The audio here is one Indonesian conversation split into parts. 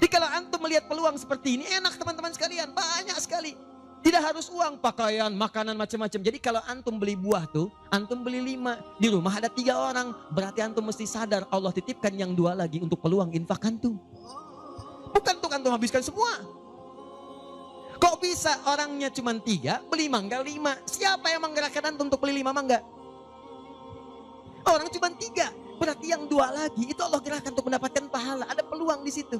Jadi kalau antum melihat peluang seperti ini, enak teman-teman sekalian, banyak sekali. Tidak harus uang, pakaian, makanan, macam-macam. Jadi kalau antum beli buah tuh, antum beli 5. Di rumah ada 3 orang. Berarti antum mesti sadar, Allah titipkan yang 2 lagi untuk peluang infak antum. Bukan untuk antum habiskan semua. Kok bisa orangnya cuma 3, beli mangga 5. Siapa yang menggerakkan antum untuk beli 5 mangga? Orang cuma 3. Berarti yang 2 lagi, itu Allah gerakkan untuk mendapatkan pahala. Ada peluang di situ.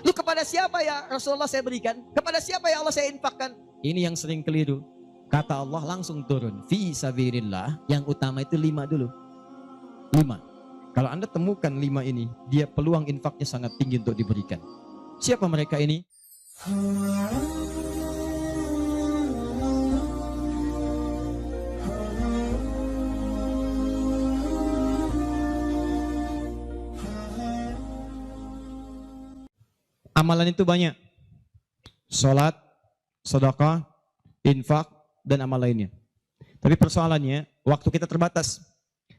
Lu kepada siapa ya Rasulullah saya berikan? Kepada siapa ya Allah saya infakkan? Ini yang sering keliru. Kata Allah langsung turun. Fi sabilillah. Yang utama itu 5 dulu. 5. Kalau Anda temukan 5 ini, dia peluang infaknya sangat tinggi untuk diberikan. Siapa mereka ini? Amalan itu banyak. Salat, sedekah, infak, dan amal lainnya. Tapi persoalannya, waktu kita terbatas.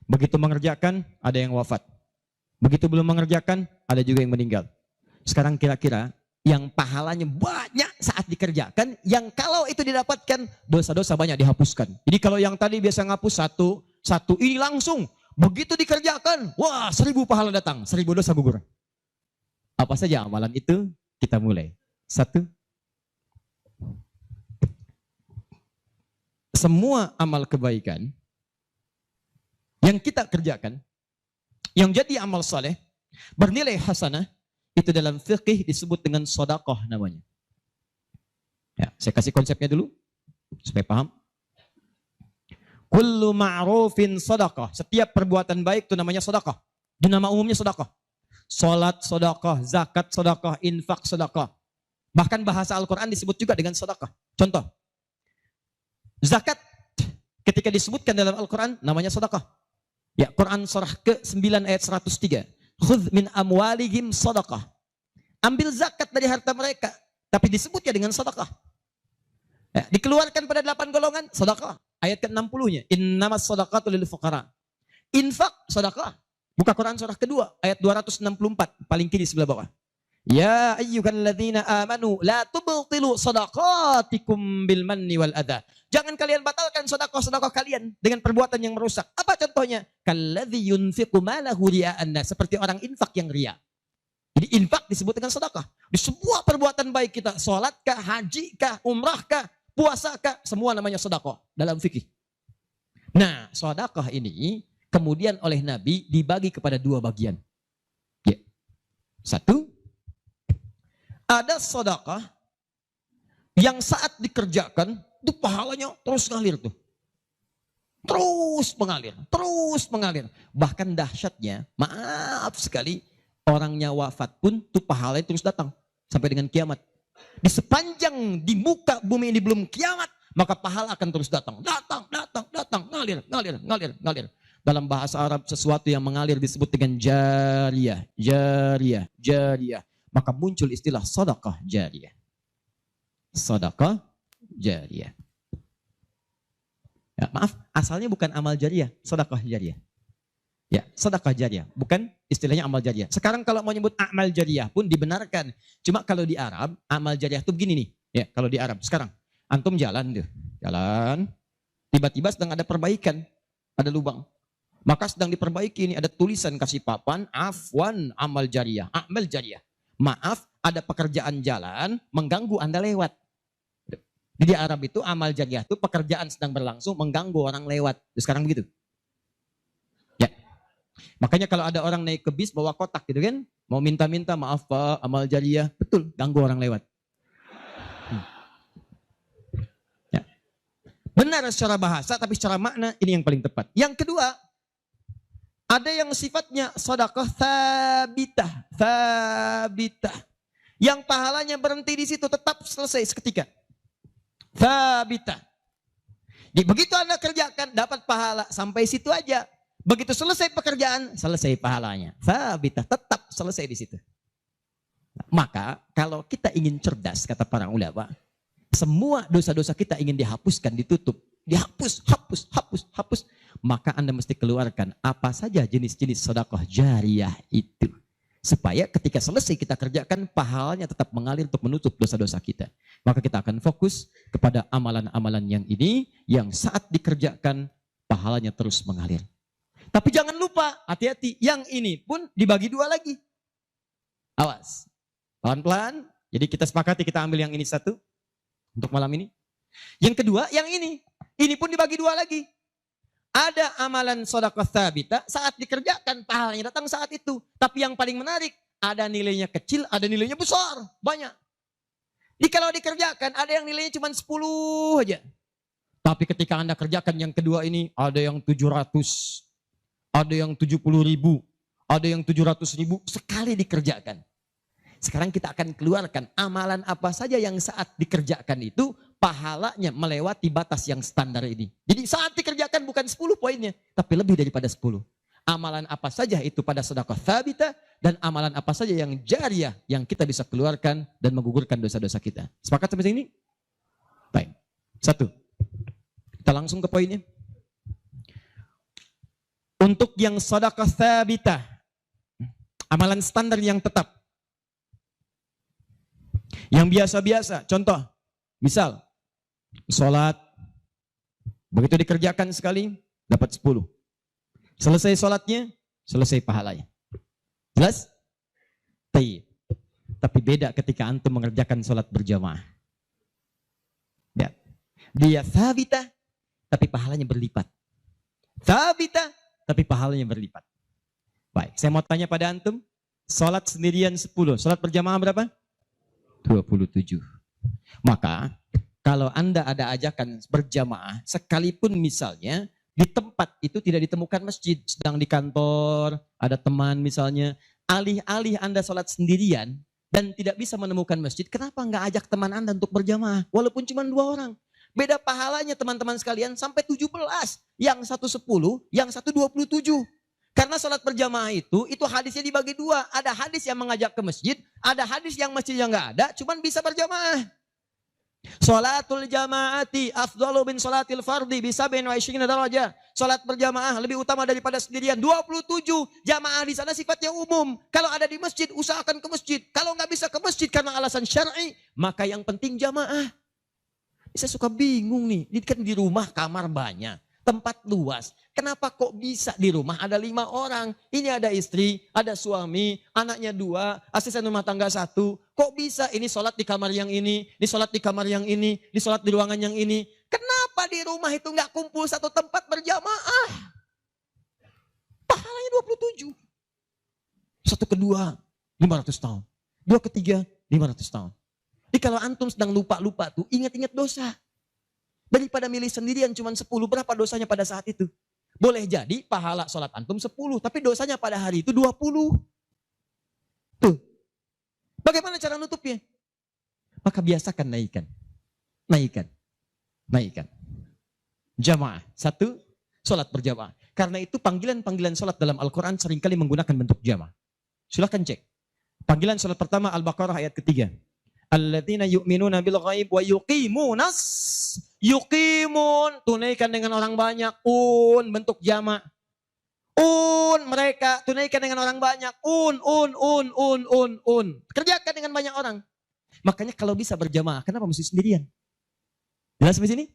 Begitu mengerjakan, ada yang wafat. Begitu belum mengerjakan, ada juga yang meninggal. Sekarang kira-kira, yang pahalanya banyak saat dikerjakan, yang kalau itu didapatkan, dosa-dosa banyak dihapuskan. Jadi kalau yang tadi biasa ngapus satu, ini langsung. Begitu dikerjakan, wah 1000 pahala datang, 1000 dosa gugur. Apa saja amalan itu? Kita mulai. 1. Semua amal kebaikan yang kita kerjakan, yang jadi amal saleh, bernilai hasanah, itu dalam fikih disebut dengan sedekah namanya. Ya, saya kasih konsepnya dulu supaya paham. Kullu ma'rufin sedekah. Setiap perbuatan baik itu namanya sedekah. Itu nama umumnya sedekah. Salat sedekah, zakat sedekah, infak sedekah. Bahkan bahasa Al-Quran disebut juga dengan sedekah. Contoh, zakat ketika disebutkan dalam Al-Quran namanya sedekah. Ya, Quran surah ke-9 ayat 103. Khudh min amwalihim sedekah. Ambil zakat dari harta mereka, tapi disebutnya dengan sedekah. Ya, dikeluarkan pada 8 golongan sedekah. Ayat ke-60-nya, innamas shadaqatu lil fuqara. Infak sedekah. Buka Quran surah kedua ayat 264 paling kiri sebelah bawah. Ya ayyuhalladzina amanu la tubtilu shadaqatikum bil manni wal adha. Jangan kalian batalkan sedekah-sedekah kalian dengan perbuatan yang merusak. Apa contohnya? Kalladzi yunfiqu malahu ria'an nas, seperti orang infak yang ria. Jadi infak disebut dengan sedekah. Di semua perbuatan baik kita, salat kah, haji kah, umrah kah, puasa kah, semua namanya sedekah dalam fikih. Nah, sedekah ini kemudian oleh Nabi dibagi kepada 2 bagian. Ya. 1, ada sedekah yang saat dikerjakan itu pahalanya terus ngalir tuh. Terus mengalir. Bahkan dahsyatnya, maaf sekali, orangnya wafat pun tuh pahalanya terus datang sampai dengan kiamat. Di sepanjang di muka bumi ini belum kiamat, maka pahala akan terus datang, ngalir. Dalam bahasa Arab sesuatu yang mengalir disebut dengan jariyah. Maka muncul istilah sedekah jariyah. Sedekah jariyah. Ya, maaf, asalnya bukan amal jariyah, sedekah jariyah. Ya, sedekah jariyah, bukan istilahnya amal jariyah. Sekarang kalau mau nyebut amal jariyah pun dibenarkan. Cuma kalau di Arab, amal jariyah itu begini nih. Ya, kalau di Arab sekarang antum jalan, tiba-tiba sedang ada perbaikan, ada lubang. Maka sedang diperbaiki ini ada tulisan kasih papan, afwan amal jariyah, amal jariyah. Maaf, ada pekerjaan jalan mengganggu Anda lewat. Di Arab itu amal jariyah itu pekerjaan sedang berlangsung mengganggu orang lewat. Sekarang begitu. Ya. Makanya kalau ada orang naik ke bis bawa kotak gitu kan, mau minta-minta maaf Pak, amal jariyah, betul, ganggu orang lewat. Ya. Benar secara bahasa, tapi secara makna ini yang paling tepat. Yang kedua, ada yang sifatnya sedekah thabitah. Yang pahalanya berhenti di situ, tetap selesai seketika. Thabitah. Jadi begitu Anda kerjakan, dapat pahala sampai situ aja. Begitu selesai pekerjaan, selesai pahalanya. Thabitah, tetap selesai di situ. Maka kalau kita ingin cerdas, kata para ulama, semua dosa-dosa kita ingin dihapuskan, ditutup. Dihapus, hapus. Maka Anda mesti keluarkan apa saja jenis-jenis sedekah jariyah itu. Supaya ketika selesai kita kerjakan, pahalanya tetap mengalir untuk menutup dosa-dosa kita. Maka kita akan fokus kepada amalan-amalan yang ini, yang saat dikerjakan, pahalanya terus mengalir. Tapi jangan lupa, hati-hati, yang ini pun dibagi dua lagi. Awas, pelan-pelan. Jadi kita sepakati kita ambil yang ini satu, untuk malam ini. Yang kedua, yang ini pun dibagi dua lagi. Ada amalan sedekah tsabita saat dikerjakan pahalanya datang saat itu. Tapi yang paling menarik, ada nilainya kecil, ada nilainya besar, banyak. Jadi kalau dikerjakan ada yang nilainya cuma 10 aja. Tapi ketika Anda kerjakan yang kedua ini, ada yang 700, ada yang 70.000, ada yang 700.000 sekali dikerjakan. Sekarang kita akan keluarkan amalan apa saja yang saat dikerjakan itu pahalanya melewati batas yang standar ini. Jadi saat dikerjakan bukan 10 poinnya, tapi lebih daripada 10. Amalan apa saja itu pada sedekah tsabita dan amalan apa saja yang jariyah yang kita bisa keluarkan dan menggugurkan dosa-dosa kita. Sepakat sampai sini? Baik. Satu. Kita langsung ke poinnya. Untuk yang sedekah tsabita, amalan standar yang tetap. Yang biasa-biasa, contoh, misal, sholat, begitu dikerjakan sekali, dapat 10. Selesai sholatnya, selesai pahalanya. Jelas? Tapi beda ketika antum mengerjakan sholat berjamaah. Ya. Dia tsabita, tapi pahalanya berlipat. Tsabita, tapi pahalanya berlipat. Baik, saya mau tanya pada antum, sholat sendirian 10, sholat berjamaah berapa? 27. Maka kalau Anda ada ajakan berjamaah, sekalipun misalnya di tempat itu tidak ditemukan masjid, sedang di kantor, ada teman misalnya, alih-alih Anda sholat sendirian dan tidak bisa menemukan masjid, kenapa nggak ajak teman Anda untuk berjamaah? Walaupun cuma 2 orang. Beda pahalanya teman-teman sekalian sampai 17. Yang satu 10, yang satu 27. Karena sholat berjamaah itu hadisnya dibagi 2. Ada hadis yang mengajak ke masjid, ada hadis yang masjidnya nggak ada, cuman bisa berjamaah. Sholatul jamaati afdalu bin sholatil fardi bisa bin wa isyrina darajah. Sholat berjamaah lebih utama daripada sendirian. 27 jamaah di sana sifatnya umum. Kalau ada di masjid, usahakan ke masjid. Kalau nggak bisa ke masjid karena alasan syar'i, maka yang penting jamaah. Saya suka bingung nih, ini kan di rumah kamar banyak. Tempat luas. Kenapa kok bisa di rumah ada 5 orang? Ini ada istri, ada suami, anaknya 2, asisten rumah tangga 1. Kok bisa ini sholat di kamar yang ini sholat di kamar yang ini sholat di ruangan yang ini? Kenapa di rumah itu nggak kumpul satu tempat berjamaah? Pahalanya 27. Satu kedua, 500 tahun. 2 ketiga, 500 tahun. Jadi kalau antum sedang lupa-lupa tuh, ingat-ingat dosa. Daripada milih sendirian cuma 10, berapa dosanya pada saat itu? Boleh jadi pahala sholat antum 10, tapi dosanya pada hari itu 20. Tuh. Bagaimana cara nutupnya? Maka biasakan naikkan. Jamaah. 1, sholat berjamaah. Karena itu panggilan-panggilan sholat dalam Al-Quran seringkali menggunakan bentuk jamaah. Silahkan cek. Panggilan sholat pertama Al-Baqarah ayat ketiga. Alladzina yu'minuna bil ghaib wa yuqimun, tunaikan dengan orang banyak, bentuk jamak. Mereka tunaikan dengan orang banyak, kerjakan dengan banyak orang. Makanya kalau bisa berjamaah, kenapa mesti sendirian? Jelas sampai sini?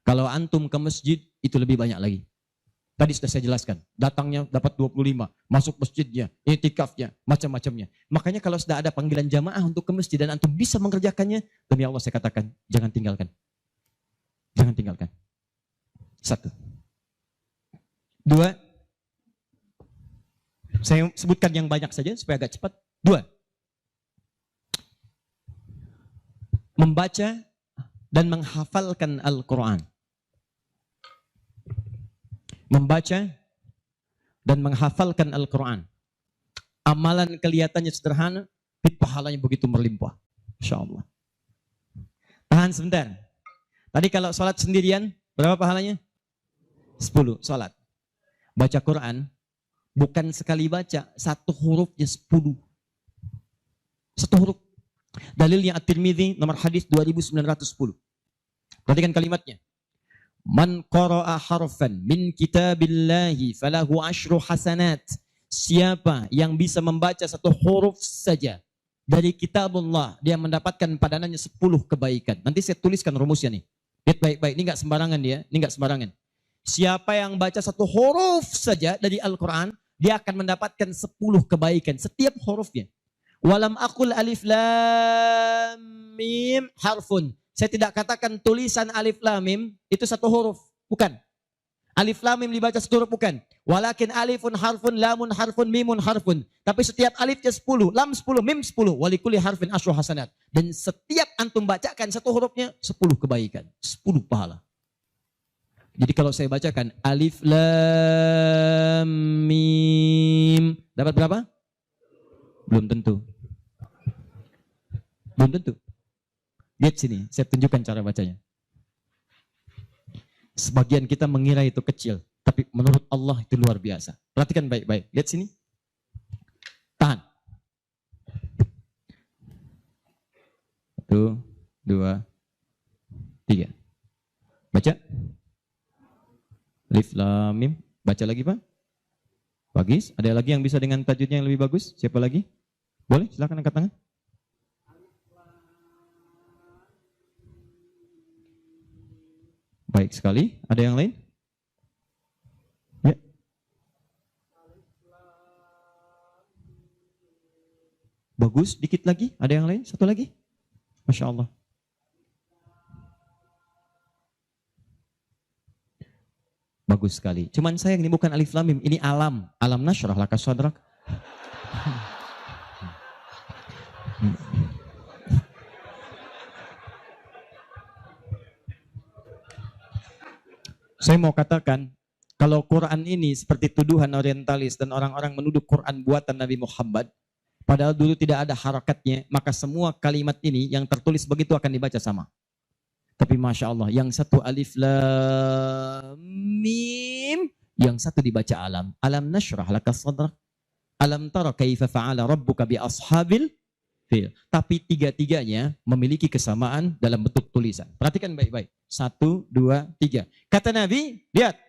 Kalau antum ke masjid itu lebih banyak lagi. Tadi sudah saya jelaskan, datangnya dapat 25, masuk masjidnya, i'tikafnya, macam-macamnya. Makanya kalau sudah ada panggilan jamaah untuk ke masjid dan antum bisa mengerjakannya, demi Allah saya katakan, jangan tinggalkan. Jangan tinggalkan. 1. 2. Saya sebutkan yang banyak saja supaya agak cepat. 2. Membaca dan menghafalkan Al-Quran. Membaca dan menghafalkan Al-Quran. Amalan kelihatannya sederhana, tapi pahalanya begitu berlimpah. Insya Allah. Tahan sebentar. Tadi kalau sholat sendirian, berapa pahalanya? 10 sholat. Baca Quran, bukan sekali baca, 1 hurufnya 10. 1 huruf. Dalilnya At-Tirmidzi nomor hadis 2910. Perhatikan kalimatnya. Man qara'a harfan min kitabillahi falahu 10 hasanat Siapa yang bisa membaca satu huruf saja dari kitabullah, dia mendapatkan padanannya 10 kebaikan. Nanti saya tuliskan rumusnya nih. Lihat baik-baik, ini nggak sembarangan dia, ini nggak sembarangan. Siapa yang baca satu huruf saja dari Al-Quran, dia akan mendapatkan 10 kebaikan setiap hurufnya. Walam akul alif lam mim harfun. Saya tidak katakan tulisan alif lam mim itu satu huruf, bukan. Alif lam mim dibaca satu huruf, bukan. Walakin alifun harfun, lamun harfun, mimun harfun. Tapi setiap alifnya 10, lam 10, mim 10. Walikuli harfin asyru hasanat. Dan setiap antum bacakan satu hurufnya 10 kebaikan, 10 pahala. Jadi kalau saya bacakan alif lam mim, dapat berapa? Belum tentu. Belum tentu. Lihat sini, saya tunjukkan cara bacanya. Sebagian kita mengira itu kecil, tapi menurut Allah itu luar biasa. Perhatikan baik-baik. Lihat sini. Tahan. 1, 2, 3. Baca. Alif lam mim. Baca lagi, Pak. Bagus. Ada lagi yang bisa dengan tajwidnya yang lebih bagus? Siapa lagi? Boleh, silakan angkat tangan. Baik sekali. Ada yang lain? Ya. Bagus. Dikit lagi. Ada yang lain? Satu lagi. Masya Allah. Bagus sekali. Cuman sayang ini bukan alif lam mim, ini alam. Alam nasyrah laka sadrak. Saya mau katakan, kalau Quran ini seperti tuduhan orientalis dan orang-orang menuduh Quran buatan Nabi Muhammad, padahal dulu tidak ada harakatnya, maka semua kalimat ini yang tertulis begitu akan dibaca sama. Tapi Masya Allah, yang satu alif lam mim, yang satu dibaca alam. Alam nasyrah laka sadrak. Alam tara kaifa fa'ala rabbuka bi ashabil fil. Tapi tiga-tiganya memiliki kesamaan dalam bentuk tulisan. Perhatikan baik-baik. 1, 2, 3. Kata Nabi, lihat.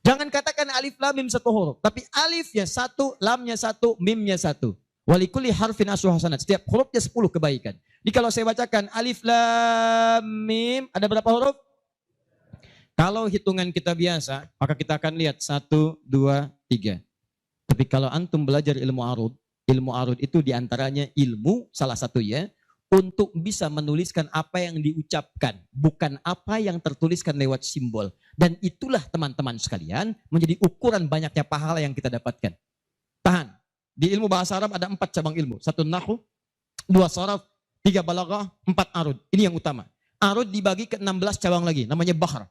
Jangan katakan alif lam mim satu huruf, tapi alifnya satu, lamnya satu, mimnya satu. Walikuli harfin asyru hasanat. Setiap hurufnya 10 kebaikan. Jadi kalau saya bacakan alif lam mim, ada berapa huruf? Kalau hitungan kita biasa, maka kita akan lihat 1, 2, 3. Tapi kalau antum belajar ilmu arud itu diantaranya ilmu salah satu ya, untuk bisa menuliskan apa yang diucapkan, bukan apa yang tertuliskan lewat simbol. Dan itulah teman-teman sekalian menjadi ukuran banyaknya pahala yang kita dapatkan. Tahan. Di ilmu bahasa Arab ada 4 cabang ilmu. 1 nahwu, 2 sharaf, 3 balaghah, 4 arud. Ini yang utama. Arud dibagi ke 16 cabang lagi, namanya bahar.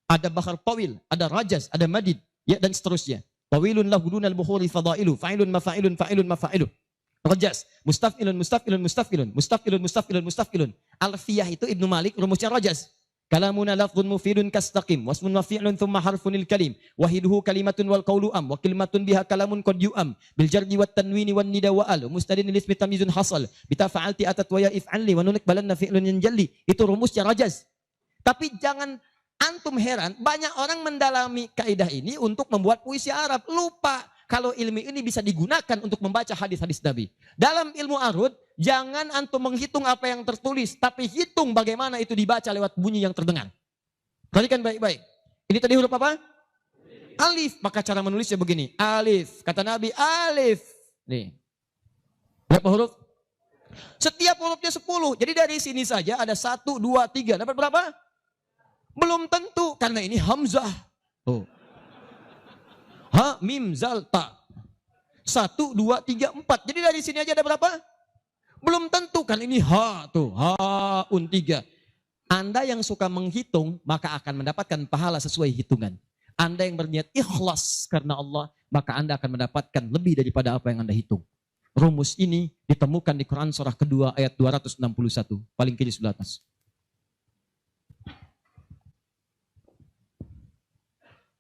Ada bahar tawil, ada rajaz, ada madid, ya, dan seterusnya. Tawilun lahu dunal buhuri fadailu, fa'ilun mafa'ilun, fa'ilun mafa'ilun. Rajas, mustafilun, mustafilun, mustafilun, mustafilun, mustafilun, mustafilun. Alfiyah itu Ibnu Malik, rumusnya rajas. Kalamuna lafdhun mufidun kastaqim, wasmun mafi'lun thumma harfunil kalim, wahiduhu kalimatun wal qawlu am, wa kalimatun biha kalamun qad yu'am, bil jardi wat tanwini wan nida wa al, mustadin ismi tamyizun hasal, bita fa'alti atat wa ya if'alli, wa nunik balanna fi'lun yanjalli. Itu rumusnya rajas. Tapi jangan antum heran, banyak orang mendalami kaidah ini untuk membuat puisi Arab. Lupa kalau ilmu ini bisa digunakan untuk membaca hadis-hadis Nabi. Dalam ilmu arud, jangan antum menghitung apa yang tertulis, tapi hitung bagaimana itu dibaca lewat bunyi yang terdengar. Perhatikan baik-baik. Ini tadi huruf apa? Alif. Maka cara menulisnya begini. Alif. Kata Nabi, alif. Nih. Berapa huruf? Setiap hurufnya 10. Jadi dari sini saja ada 1, 2, 3. Dapat berapa? Belum tentu. Karena ini hamzah. Oh. Ha, mim, zal, ta. 1, 2, 3, 4. Jadi dari sini aja ada berapa? Belum tentu kan ini ha tuh. Ha-un 3. Anda yang suka menghitung maka akan mendapatkan pahala sesuai hitungan. Anda yang berniat ikhlas karena Allah maka Anda akan mendapatkan lebih daripada apa yang Anda hitung. Rumus ini ditemukan di Quran surah kedua ayat 261. Paling kiri sebelah atas.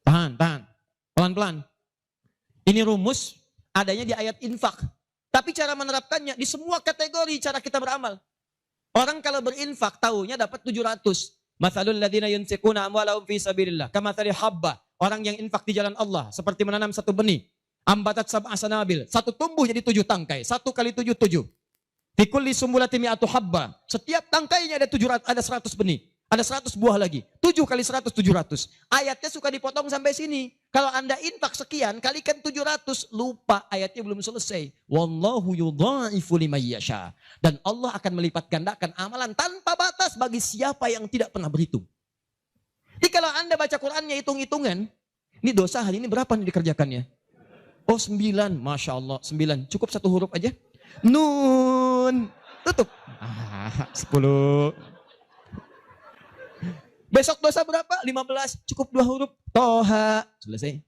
Tahan, tahan. Pelan-pelan. Ini rumus adanya di ayat infak. Tapi cara menerapkannya di semua kategori cara kita beramal. Orang kalau berinfak tahunya dapat 700. Mathalul ladzina yunfiquna amwalahum fi sabilillah kamathali habba. Orang yang infak di jalan Allah seperti menanam satu benih. Ambatat sab'a sanabil. Satu tumbuh jadi 7 tangkai. 1 kali 7, 7. Fi kulli sumbulatin mi'atu habba. Setiap tangkainya ada 700, ada 100 benih. Ada 100 buah lagi. 7 kali 100, 700. Ayatnya suka dipotong sampai sini. Kalau Anda infak sekian, kalikan 700. Lupa, ayatnya belum selesai. Wallahu yudha'ifu liman yasha. Dan Allah akan melipat gandakan amalan tanpa batas bagi siapa yang tidak pernah berhitung. Jadi kalau Anda baca Qur'annya hitung-hitungan, ini dosa hari ini berapa nih dikerjakannya? Oh 9, Masya Allah 9. Cukup 1 huruf aja. Nun. Tutup. 10. Besok dosa berapa? 15. Cukup 2 huruf. Toha. Selesai.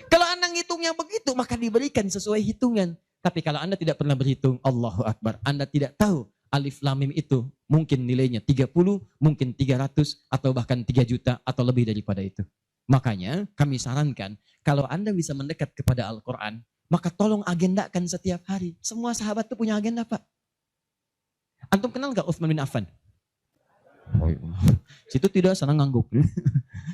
Kalau Anda ngitungnya begitu, maka diberikan sesuai hitungan. Tapi kalau Anda tidak pernah berhitung, Allahu Akbar. Anda tidak tahu alif lam mim itu mungkin nilainya 30, mungkin 300, atau bahkan 3 juta, atau lebih daripada itu. Makanya kami sarankan, kalau Anda bisa mendekat kepada Al-Quran, maka tolong agendakan setiap hari. Semua sahabat itu punya agenda, Pak. Antum kenal gak Utsman bin Affan? Oh, iya. Situ tidak senang ngangguk.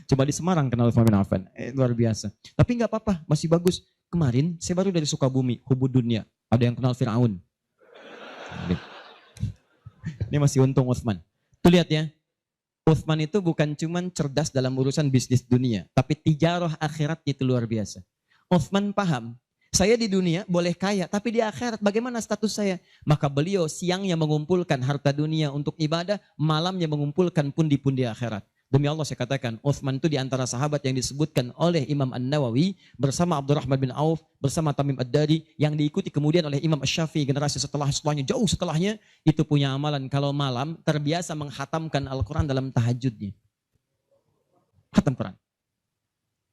Coba di Semarang kenal Utsman bin Affan. Luar biasa. Tapi gak apa-apa, masih bagus. Kemarin saya baru dari Sukabumi, Hubud Dunia. Ada yang kenal Fir'aun. Ini masih untung Utsman. Tuh lihat ya. Utsman itu bukan cuman cerdas dalam urusan bisnis dunia, tapi tijarah akhirat itu luar biasa. Utsman paham, saya di dunia boleh kaya, tapi di akhirat bagaimana status saya? Maka beliau siangnya mengumpulkan harta dunia untuk ibadah, malamnya mengumpulkan pundi-pundi akhirat. Demi Allah saya katakan, Utsman itu di antara sahabat yang disebutkan oleh Imam An-Nawawi bersama Abdurrahman bin Auf, bersama Tamim Ad-Dari, yang diikuti kemudian oleh Imam Asy-Syafi'i generasi setelahnya, jauh setelahnya, itu punya amalan kalau malam terbiasa menghatamkan Al-Quran dalam tahajudnya. Khatam Quran.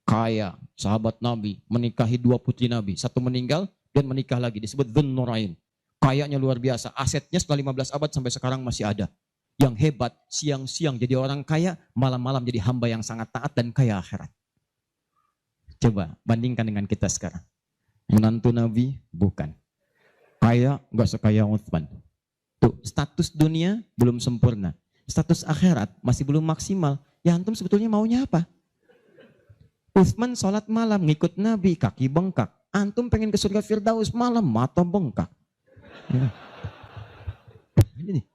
Kaya, sahabat Nabi, menikahi 2 putri Nabi, 1 meninggal dan menikah lagi, disebut Dzun Nurain. Kayanya luar biasa, asetnya setelah 15 abad sampai sekarang masih ada. Yang hebat, siang-siang jadi orang kaya, malam-malam jadi hamba yang sangat taat dan kaya akhirat. Coba bandingkan dengan kita sekarang. Menantu Nabi, bukan. Kaya, enggak sekaya Utsman. Tuh, status dunia belum sempurna. Status akhirat masih belum maksimal. Ya antum sebetulnya maunya apa? Utsman sholat malam, ngikut Nabi, kaki bengkak. Antum pengen ke surga Firdaus malam, mata bengkak. Ya. Ini nih.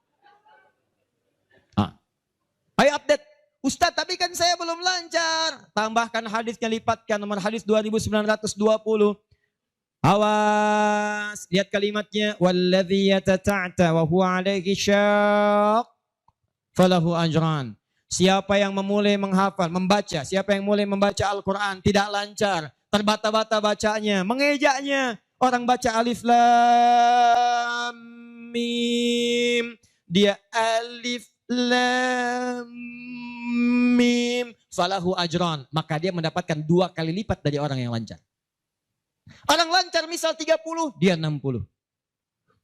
Ayo update. Ustadz, tapi kan saya belum lancar. Tambahkan hadisnya, lipatkan nomor hadis 2920. Awas, lihat kalimatnya. Walladzi yatata'ta wa huwa alaihi syaq falahu ajran. Siapa yang memulai menghafal, membaca, siapa yang mulai membaca Al-Quran tidak lancar, terbata-bata bacanya, mengejaknya. Orang baca alif lam mim, dia alif lam mim falahu ajran, maka dia mendapatkan 2 kali lipat dari orang yang lancar. Orang lancar misal 30, dia 60.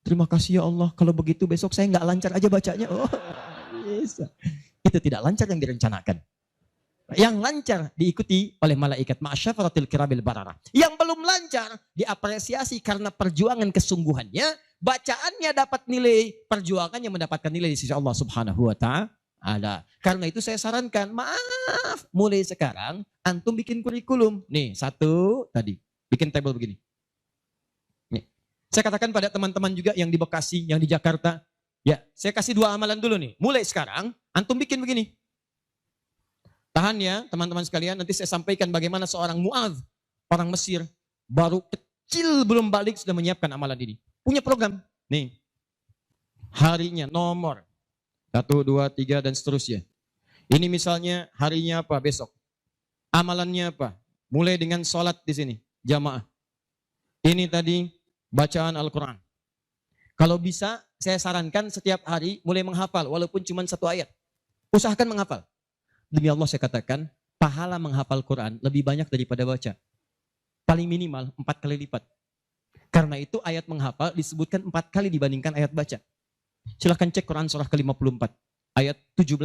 Terima kasih ya Allah, kalau begitu besok saya nggak lancar aja bacanya. Oh, bisa. Itu tidak lancar yang direncanakan. Yang lancar diikuti oleh malaikat ma'asyafaratil kirabil bararah. Yang belum lancar diapresiasi karena perjuangan kesungguhannya, bacaannya dapat nilai, perjuangannya mendapatkan nilai di sisi Allah Subhanahu wa ta'ala. Karena itu saya sarankan, maaf, mulai sekarang antum bikin kurikulum. Nih, 1 tadi, bikin tabel begini. Nih, saya katakan pada teman-teman juga yang di Bekasi, yang di Jakarta, ya, saya kasih 2 amalan dulu nih. Mulai sekarang, antum bikin begini. Tahan ya teman-teman sekalian, nanti saya sampaikan bagaimana seorang Mu'adz, orang Mesir, baru kecil belum balik sudah menyiapkan amalan ini. Punya program, nih, harinya nomor 1, 2, 3 dan seterusnya. Ini misalnya harinya apa besok, amalannya apa, mulai dengan sholat di sini, jamaah. Ini tadi bacaan Al-Quran. Kalau bisa saya sarankan setiap hari mulai menghafal walaupun cuma 1 ayat. Usahakan menghafal. Demi Allah saya katakan, pahala menghafal Quran lebih banyak daripada baca. Paling minimal 4 kali lipat. Karena itu ayat menghafal disebutkan 4 kali dibandingkan ayat baca. Silahkan cek Quran surah ke-54. Ayat 17,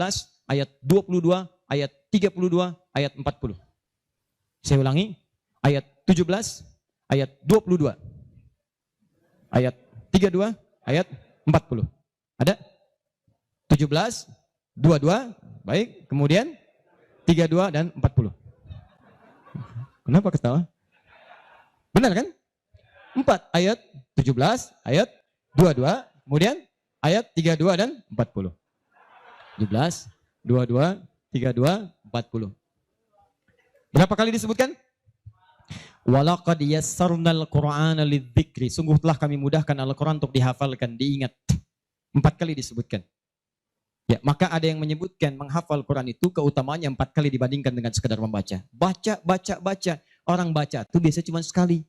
ayat 22, ayat 32, ayat 40. Saya ulangi, ayat 17, ayat 22, ayat 32, ayat 40. Ada? 17, 22, baik. Kemudian 32 dan 40. Kenapa ketawa? Benar kan? 4 ayat 17, ayat 22, kemudian ayat 32 dan 40. 17, 22, 32, 40. Berapa kali disebutkan? Walaqad yassarnal Qur'ana lidzikri. Sungguh telah kami mudahkan Al-Quran untuk dihafalkan, diingat. 4 kali disebutkan. Ya, maka ada yang menyebutkan menghafal Quran itu keutamaannya 4 kali dibandingkan dengan sekadar membaca. Baca. Orang baca itu biasanya cuma sekali.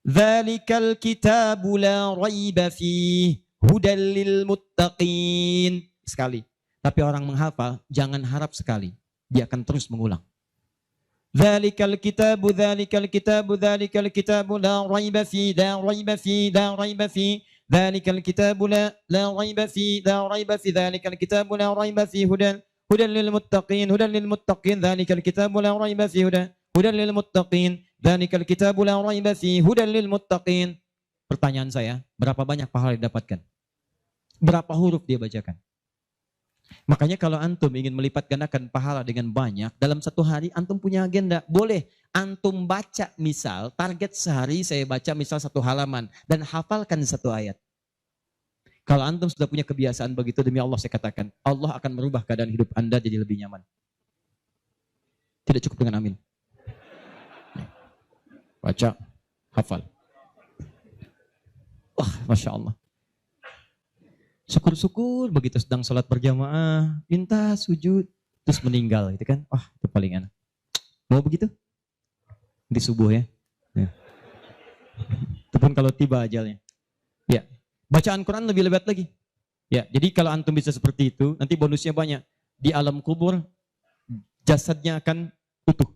Dzalikal kitabu la raiba fihi hudal lil muttaqin. Sekali. Tapi orang menghafal jangan harap sekali. Dia akan terus mengulang. Dzalikal kitabu la raiba fihi la raiba fihi ذلك الكتاب لا ريب فيه ذلك الكتاب لا ريب فيه هدى للمتقين ذلك الكتاب لا ريب فيه هدى للمتقين ذلك الكتاب لا ريب فيه هدى للمتقين. Pertanyaan saya, berapa banyak pahala didapatkan? Berapa huruf dia bacakan? Makanya kalau antum ingin melipat gandakan pahala dengan banyak, dalam satu hari antum punya agenda. Boleh antum baca, misal target sehari saya baca misal 1 halaman dan hafalkan 1 ayat. Kalau antum sudah punya kebiasaan begitu, demi Allah saya katakan, Allah akan merubah keadaan hidup anda jadi lebih nyaman. Tidak cukup dengan amin. Baca, hafal. Wah, Masya Allah. Syukur-syukur begitu sedang sholat berjamaah, minta sujud, terus meninggal gitu kan. Wah, itu paling enak. Mau begitu? Di subuh ya. Itu pun kalau tiba ajalnya. Ya, bacaan Quran lebih lebat lagi. Ya, jadi kalau antum bisa seperti itu, nanti bonusnya banyak. Di alam kubur, jasadnya akan utuh.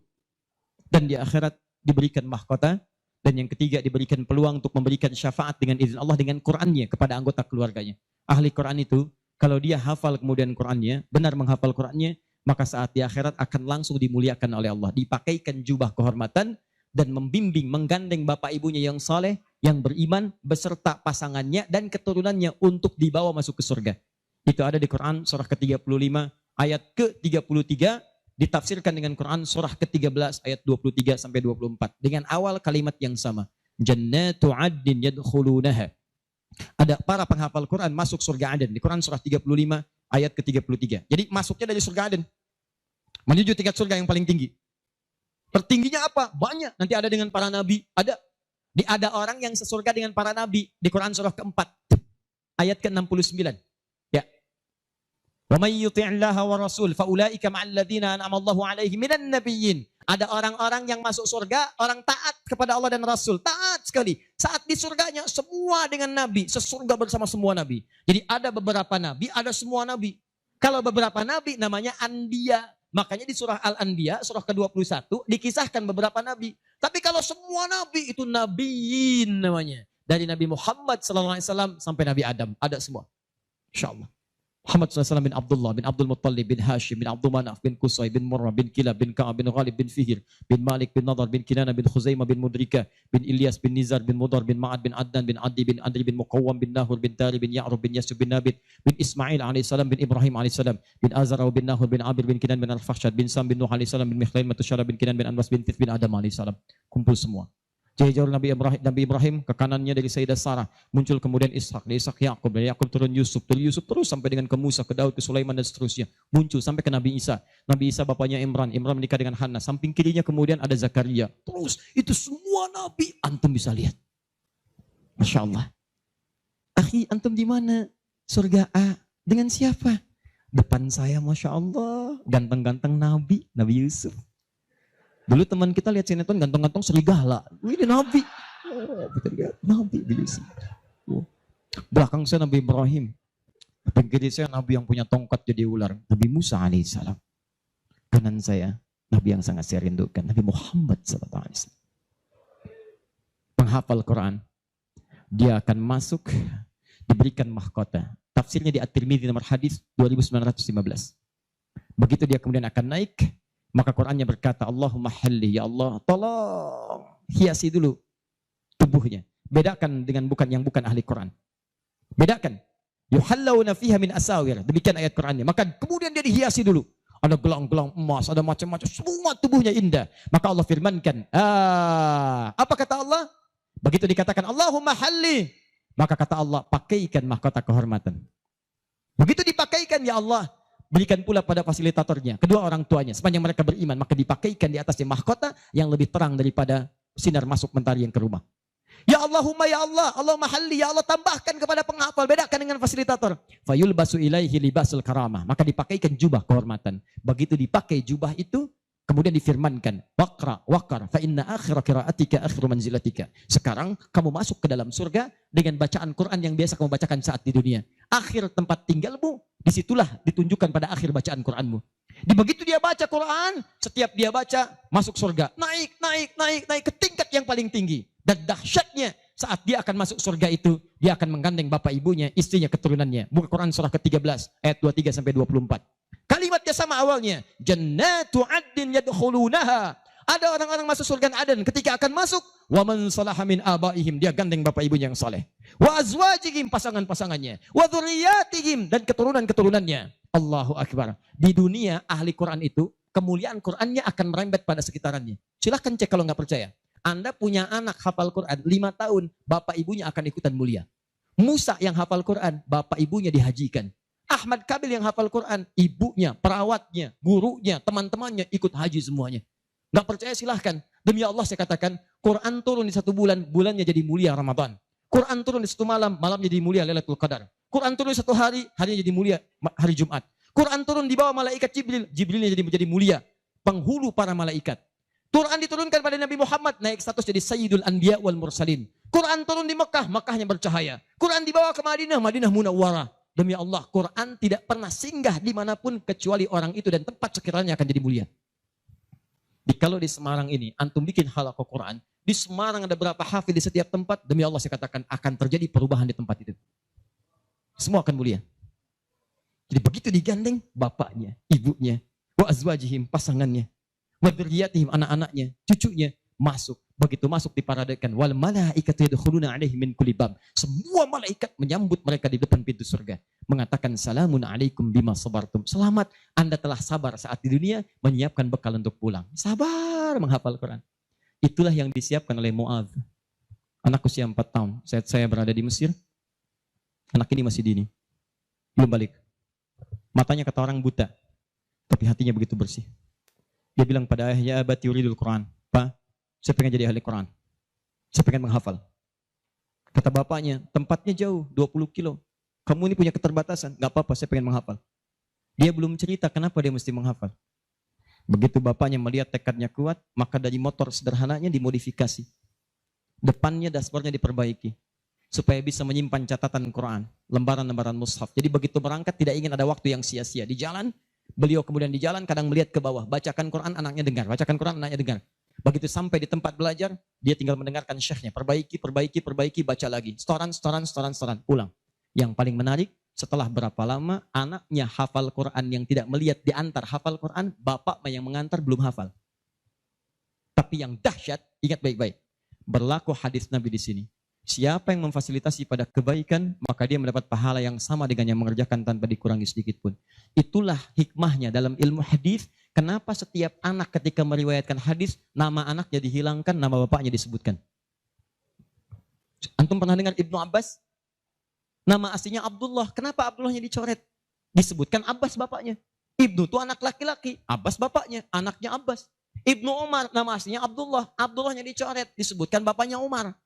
Dan di akhirat diberikan mahkota. Dan yang ketiga diberikan peluang untuk memberikan syafaat dengan izin Allah dengan Qurannya kepada anggota keluarganya. Ahli Quran itu, kalau dia hafal kemudian Qurannya, benar menghafal Qurannya, maka saat di akhirat akan langsung dimuliakan oleh Allah. Dipakaikan jubah kehormatan dan membimbing, menggandeng bapak ibunya yang saleh, yang beriman, beserta pasangannya dan keturunannya untuk dibawa masuk ke surga. Itu ada di Quran surah ke-35 ayat ke-33, ditafsirkan dengan Quran surah ke-13 ayat 23 sampai 24 dengan awal kalimat yang sama. Jannatu 'adnin yadkhulunaha. Ada para penghafal Quran masuk surga Aden di Quran surah 35 ayat ke-33. Jadi masuknya dari surga Aden menuju tingkat surga yang paling tinggi. Tertingginya apa? Banyak. Nanti ada dengan para nabi, ada orang yang sesurga dengan para nabi di Quran surah ke-4 ayat ke-69. Ya. Wa may yuti'illaha wa rasul fa ulaika ma'al ladzina an'ama Allahu 'alaihim minan nabiyyin. Ada orang-orang yang masuk surga, orang taat kepada Allah dan Rasul. Taat sekali. Saat di surganya semua dengan nabi, sesurga bersama semua nabi. Jadi ada beberapa nabi, ada semua nabi. Kalau beberapa nabi namanya Anbiya. Makanya di surah Al-Anbiya, surah ke-21 dikisahkan beberapa nabi. Tapi kalau semua nabi itu nabiyin namanya. Dari Nabi Muhammad SAW sampai Nabi Adam, ada semua. InsyaAllah. Muhammad SAW bin Abdullah, bin Abdul Muttalib, bin Hashim, bin Abdul Manaf, bin Qusay, bin Murrah, bin Kilab, bin Ka'ab, bin Ghalib, bin Fihir, bin Malik, bin Nadar, bin Kinana, bin Khuzaimah, bin Mudrika, bin Ilyas, bin Nizar, bin Mudar, bin Ma'ad, bin Adnan, bin Adi, bin Adri, bin Muqawwam, bin Nahur, bin Tari, bin Ya'rub, bin Yasub, bin Nabit, bin Ismail AS, bin Ibrahim AS, bin Azar, bin Nahur, bin Abir, bin Kinan, bin Al-Fahsyad, bin Sam, bin Nuh AS, bin Mikhlail, Matusyara, bin Kinan, bin Anwas, bin Tith, bin Adam AS. Kumpul semua. Jauh Nabi Ibrahim ke kanannya dari Sayyidah Sarah, muncul kemudian Ishak, dari Ishak Yakub, dari Yakub turun Yusuf, dari Yusuf terus sampai dengan ke Musa, ke Daud, ke Sulaiman dan seterusnya, muncul sampai ke Nabi Isa. Nabi Isa bapaknya Imran menikah dengan Hannah, samping kirinya kemudian ada Zakaria. Terus itu semua nabi antum bisa lihat. Masya Allah. Akhi, antum di mana? Surga A dengan siapa? Depan saya, Masya Allah, ganteng-ganteng Nabi Yusuf. Dulu teman kita lihat sinetron ganteng-ganteng serigala. Ini Nabi. Oh, kita lihat Nabi Yusuf. Oh. Belakang saya Nabi Ibrahim. Samping kiri saya Nabi yang punya tongkat jadi ular. Nabi Musa alaihissalam. Kanan saya Nabi yang sangat saya rindukan. Nabi Muhammad SAW. Penghafal Quran. Dia akan masuk, diberikan mahkota. Tafsirnya di At-Tirmidzi nomor hadis 2915. Begitu dia kemudian akan naik, maka Qurannya berkata, Allahumma halli, ya Allah, tolong hiasi dulu tubuhnya. Bedakan dengan yang bukan ahli Quran. Bedakan. Yuhallawna fiha min asawir. Demikian ayat Qurannya. Maka kemudian dia dihiasi dulu. ada gelang-gelang emas, ada macam-macam, semua tubuhnya indah. Maka Allah firmankan, apa kata Allah? Begitu dikatakan Allahumma halli, maka kata Allah, pakaikan mahkota kehormatan. Begitu dipakaikan, ya Allah, berikan pula pada fasilitatornya, kedua orang tuanya, sepanjang mereka beriman, maka dipakaikan di atasnya mahkota yang lebih terang daripada sinar masuk mentari yang ke rumah. Ya Allahumma ya Allah, Allahumma halli, ya Allah tambahkan kepada penghafal, bedakan dengan fasilitator. Fayulbasu ilaihi libasul karamah, maka dipakaikan jubah kehormatan. Begitu dipakai jubah itu, kemudian difirmankan, waqra waqar fa inna akhira qiraatika akhiru manzilatika. Sekarang kamu masuk ke dalam surga dengan bacaan Quran yang biasa kamu bacakan saat di dunia. Akhir tempat tinggalmu, disitulah ditunjukkan pada akhir bacaan Quranmu. Di begitu dia baca Quran, setiap dia baca masuk surga, naik ke tingkat yang paling tinggi. Dan dahsyatnya saat dia akan masuk surga itu, dia akan menggandeng bapak ibunya, istrinya, keturunannya. Buka Quran surah ke-13 ayat 23 sampai 24. Kalimatnya sama awalnya, jannatu addin yadkhulunaha. Ada orang-orang masuk surga Aden, ketika akan masuk, wa man salaha min abaihim, dia gandeng bapak ibunya yang saleh. Wa azwajihim, pasangan-pasangannya, wa dzurriyyatihim, dan keturunan-keturunannya. Allahu akbar. Di dunia ahli Quran itu kemuliaan Qurannya akan merembet pada sekitarannya. Silahkan cek kalau nggak percaya. Anda punya anak hafal Quran 5 tahun, bapak ibunya akan ikutan mulia. Musa yang hafal Quran, bapak ibunya dihajikan. Ahmad Kabil yang hafal Quran, ibunya, perawatnya, gurunya, teman-temannya ikut haji semuanya. Nggak percaya silahkan. Demi Allah saya katakan, Quran turun di 1 bulan, bulannya jadi mulia Ramadan. Quran turun di 1 malam, malamnya jadi mulia Lailatul Qadar. Quran turun di 1 hari, harinya jadi mulia hari Jumat. Quran turun di bawah malaikat Jibril, Jibrilnya jadi menjadi mulia, penghulu para malaikat. Quran diturunkan pada Nabi Muhammad, naik status jadi Sayyidul Anbiya wal Mursalin. Quran turun di Mekah, Mekahnya bercahaya. Quran dibawa ke Madinah, Madinah Munawwarah. Demi Allah, Quran tidak pernah singgah dimanapun kecuali orang itu dan tempat sekiranya akan jadi mulia. Kalau di Semarang ini, antum bikin halaqah Quran, di Semarang ada berapa hafid di setiap tempat, demi Allah saya katakan akan terjadi perubahan di tempat itu. Semua akan mulia. Jadi begitu digandeng, bapaknya, ibunya, wa azwajihim, pasangannya, wa dzurriyyatihim, anak-anaknya, cucunya, masuk. Begitu masuk diparadekan, wal malaikatu yadkhuluna alaihim min kulli bab. Semua malaikat menyambut mereka di depan pintu surga, mengatakan salamun alaikum bima sabartum. Selamat, Anda telah sabar saat di dunia, menyiapkan bekal untuk pulang. Sabar menghafal Quran. Itulah yang disiapkan oleh Mu'adz. Anak usia 4 tahun, saat saya berada di Mesir, anak ini masih dini, belum balik. Matanya kata orang buta, tapi hatinya begitu bersih. Dia bilang pada ayahnya, abati yuridul Quran. Pak, saya pengen jadi ahli Quran. Saya pengen menghafal. Kata bapaknya, tempatnya jauh, 20 kilo. Kamu ini punya keterbatasan. Gak apa-apa, saya pengen menghafal. Dia belum cerita kenapa dia mesti menghafal. Begitu bapaknya melihat tekadnya kuat, maka dari motor sederhananya dimodifikasi. Depannya dashboardnya diperbaiki. Supaya bisa menyimpan catatan Quran, lembaran-lembaran mushaf. Jadi begitu berangkat tidak ingin ada waktu yang sia-sia. Di jalan, beliau kemudian di jalan kadang melihat ke bawah. Bacakan Quran, anaknya dengar. Bacakan Quran, anaknya dengar. Begitu sampai di tempat belajar, dia tinggal mendengarkan syekhnya. Perbaiki, baca lagi. Setoran, pulang. Yang paling menarik, setelah berapa lama, anaknya hafal Quran yang tidak melihat diantar hafal Quran, bapak yang mengantar belum hafal. Tapi yang dahsyat, ingat baik-baik. Berlaku hadis Nabi di sini. Siapa yang memfasilitasi pada kebaikan, maka dia mendapat pahala yang sama dengan yang mengerjakan tanpa dikurangi sedikit pun. Itulah hikmahnya dalam ilmu hadis. Kenapa setiap anak ketika meriwayatkan hadis, nama anaknya dihilangkan, nama bapaknya disebutkan. Antum pernah dengar Ibnu Abbas? Nama aslinya Abdullah. Kenapa Abdullahnya dicoret? Disebutkan Abbas bapaknya. Ibnu itu anak laki-laki, Abbas bapaknya, anaknya Abbas. Ibnu Umar, nama aslinya Abdullah. Abdullahnya dicoret, disebutkan bapaknya Umar.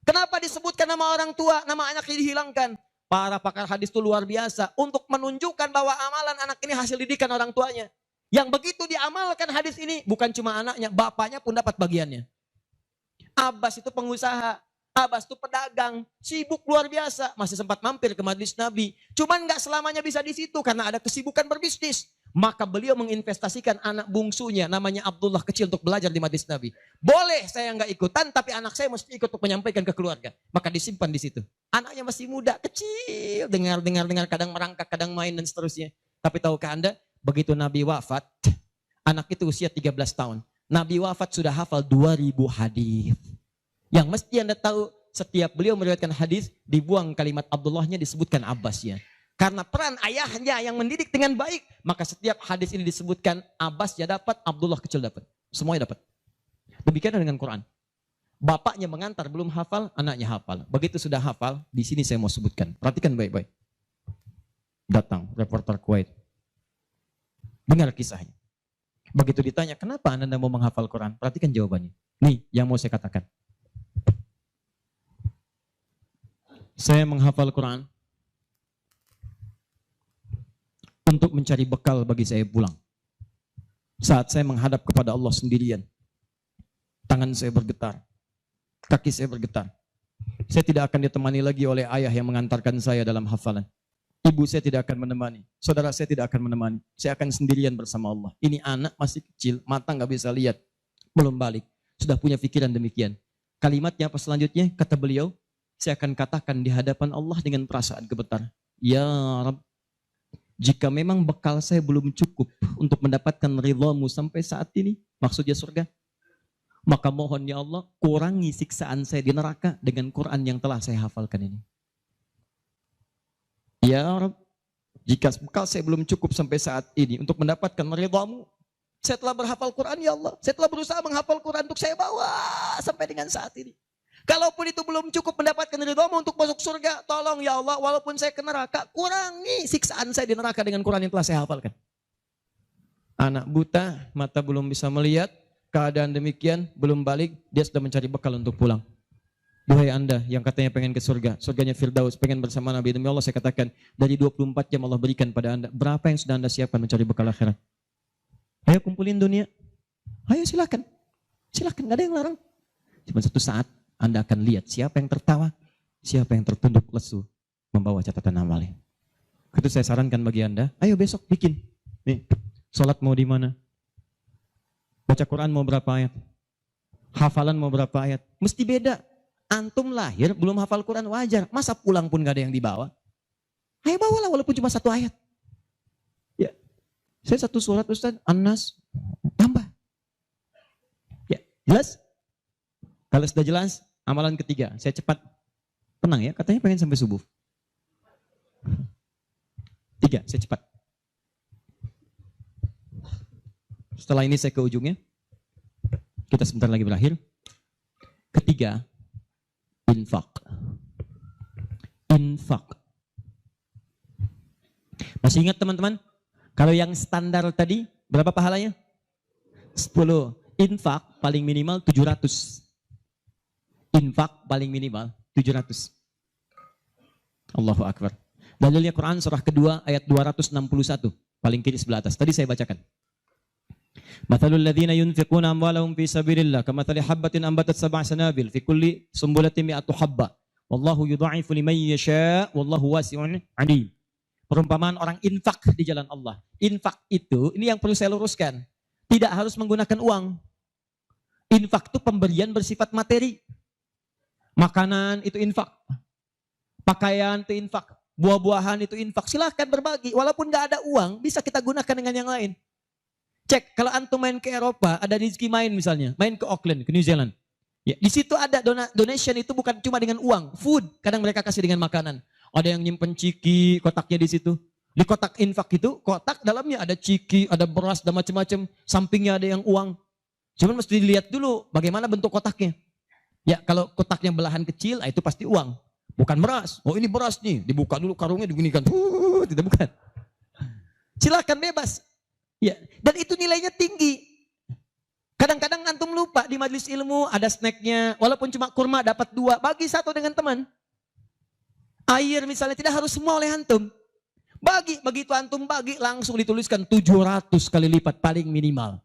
Kenapa disebutkan nama orang tua, nama anaknya dihilangkan? Para pakar hadis itu luar biasa untuk menunjukkan bahwa amalan anak ini hasil didikan orang tuanya. Yang begitu diamalkan hadis ini, bukan cuma anaknya, bapaknya pun dapat bagiannya. Abbas itu pengusaha, Abbas itu pedagang, sibuk luar biasa, masih sempat mampir ke majelis Nabi. Cuman nggak selamanya bisa di situ karena ada kesibukan berbisnis. Maka beliau menginvestasikan anak bungsunya namanya Abdullah kecil untuk belajar di majelis Nabi. Boleh saya nggak ikutan, tapi anak saya mesti ikut untuk menyampaikan ke keluarga. Maka disimpan di situ. Anaknya masih muda, kecil, dengar, kadang merangkak, kadang main dan seterusnya. Tapi tahukah Anda, begitu Nabi wafat, anak itu usia 13 tahun. Nabi wafat sudah hafal 2000 hadis. Yang mesti Anda tahu, setiap beliau meriwayatkan hadis, dibuang kalimat Abdullahnya, disebutkan Abbasnya. Karena peran ayahnya yang mendidik dengan baik, maka setiap hadis ini disebutkan Abbas ya dapat, Abdullah kecil dapat. Semuanya dapat. Demikian dengan Quran. Bapaknya mengantar belum hafal, anaknya hafal. Begitu sudah hafal, di sini saya mau sebutkan. Perhatikan baik-baik. Datang reporter Kuwait. Dengar kisahnya. Begitu ditanya, kenapa Anda mau menghafal Quran? Perhatikan jawabannya. Nih, yang mau saya katakan. Saya menghafal Quran untuk mencari bekal bagi saya pulang. Saat saya menghadap kepada Allah sendirian, tangan saya bergetar, kaki saya bergetar. Saya tidak akan ditemani lagi oleh ayah yang mengantarkan saya dalam hafalan. Ibu saya tidak akan menemani, saudara saya tidak akan menemani. Saya akan sendirian bersama Allah. Ini anak masih kecil, mata nggak bisa lihat, belum balik, sudah punya pikiran demikian. Kalimatnya apa selanjutnya? Kata beliau, saya akan katakan di hadapan Allah dengan perasaan gemetar. Ya Rabb, jika memang bekal saya belum cukup untuk mendapatkan ridhamu sampai saat ini, maksudnya surga, maka mohon ya Allah, kurangi siksaan saya di neraka dengan Quran yang telah saya hafalkan ini. Ya Rabb, jika bekal saya belum cukup sampai saat ini untuk mendapatkan ridhamu, saya telah berhafal Quran ya Allah, saya telah berusaha menghafal Quran untuk saya bawa sampai dengan saat ini. Kalaupun itu belum cukup mendapatkan ridhamu untuk masuk surga, tolong ya Allah, walaupun saya ke neraka, kurangi siksaan saya di neraka dengan Quran yang telah saya hafalkan. Anak buta, mata belum bisa melihat, keadaan demikian, belum balik, dia sudah mencari bekal untuk pulang. Duhai Anda yang katanya pengen ke surga, surganya Firdaus, pengen bersama Nabi, demi Allah saya katakan, dari 24 jam Allah berikan pada Anda, berapa yang sudah Anda siapkan mencari bekal akhirat? Ayo kumpulin dunia, ayo silakan, silakan, gak ada yang larang. Cuma satu saat, Anda akan lihat siapa yang tertawa, siapa yang tertunduk lesu membawa catatan amalnya. Itu saya sarankan bagi Anda, ayo besok bikin. Nih, sholat mau di mana? Baca Quran mau berapa ayat? Hafalan mau berapa ayat? Mesti beda. Antum lahir belum hafal Quran wajar. Masa pulang pun gak ada yang dibawa? Ayo bawalah walaupun cuma satu ayat. Ya, saya satu surat Ustaz, An-Nas, tambah. Ya, jelas? Kalau sudah jelas, amalan ketiga, saya cepat. Tenang ya, katanya pengen sampai subuh. 3, saya cepat. Setelah ini saya ke ujungnya. Kita sebentar lagi berakhir. Ketiga, infak. Infak. Masih ingat teman-teman? Kalau yang standar tadi, berapa pahalanya? 10. Infak paling minimal 700. Infak paling minimal 700. Allahu Akbar. Dalilnya Quran surah kedua ayat 261. Paling kiri sebelah atas. Tadi saya bacakan. Mathalul ladzina yunfiquna amwalahum fi sabilillah kamathali habbatin ambatat sab'a sanabil fi kulli sumbulatin mi'atu habba. Wallahu yudha'ifu liman yasha' wallahu wasi'un 'alim. Perumpamaan orang infak di jalan Allah. Infak itu, ini yang perlu saya luruskan. Tidak harus menggunakan uang. Infak itu pemberian bersifat materi. Makanan itu infak. Pakaian itu infak. Buah-buahan itu infak. Silahkan berbagi. Walaupun gak ada uang, bisa kita gunakan dengan yang lain. Cek, kalau antum main ke Eropa, ada rezeki main misalnya. Main ke Auckland, ke New Zealand. Ya, di situ ada donation itu bukan cuma dengan uang. Food, kadang mereka kasih dengan makanan. Ada yang nyimpen ciki, kotaknya di situ. Di kotak infak itu, kotak dalamnya ada ciki, ada beras, dan macam-macam. Sampingnya ada yang uang. Cuman mesti dilihat dulu bagaimana bentuk kotaknya. Ya, kalau kotaknya belahan kecil, itu pasti uang. Bukan beras. Oh ini beras nih, dibuka dulu karungnya diginikan. Tidak bukan. Silakan bebas. Ya, dan itu nilainya tinggi. Kadang-kadang antum lupa di majelis ilmu ada snacknya, walaupun cuma kurma dapat 2, bagi 1 dengan teman. Air misalnya tidak harus semua oleh antum. Bagi, begitu antum bagi langsung dituliskan 700 kali lipat paling minimal.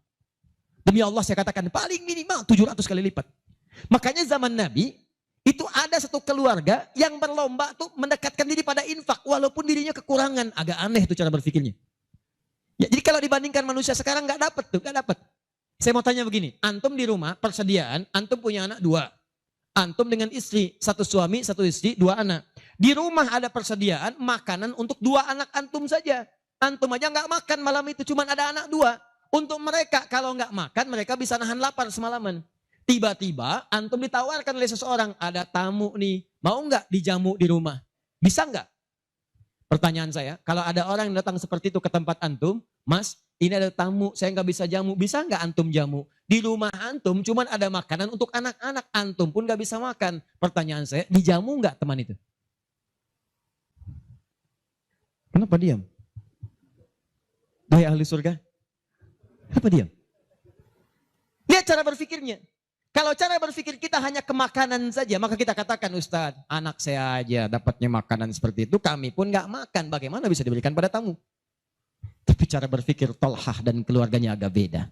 Demi Allah saya katakan paling minimal 700 kali lipat. Makanya zaman Nabi itu ada satu keluarga yang berlomba tuh mendekatkan diri pada infak walaupun dirinya kekurangan. Agak aneh tuh cara berpikirnya. Ya, jadi kalau dibandingkan manusia sekarang nggak dapat tuh, nggak dapat. Saya mau tanya begini, antum di rumah persediaan, antum punya anak 2. Antum dengan istri, 1 suami, 1 istri, 2 anak. Di rumah ada persediaan makanan untuk 2 anak antum saja. Antum aja nggak makan malam itu, cuma ada anak 2. Untuk mereka kalau nggak makan mereka bisa nahan lapar semalaman. Tiba-tiba antum ditawarkan oleh seseorang, ada tamu nih, mau nggak dijamu di rumah? Bisa nggak? Pertanyaan saya, kalau ada orang yang datang seperti itu ke tempat antum, Mas, ini ada tamu, saya nggak bisa jamu. Bisa nggak antum jamu? Di rumah antum cuman ada makanan untuk anak-anak, antum pun nggak bisa makan. Pertanyaan saya, dijamu nggak teman itu? Kenapa diam? Wahai ahli surga, kenapa diam? Lihat cara berpikirnya. Kalau cara berpikir kita hanya ke makanan saja, maka kita katakan, Ustadz, anak saya aja dapatnya makanan seperti itu, kami pun nggak makan. Bagaimana bisa diberikan pada tamu? Tapi cara berpikir Tolhah dan keluarganya agak beda.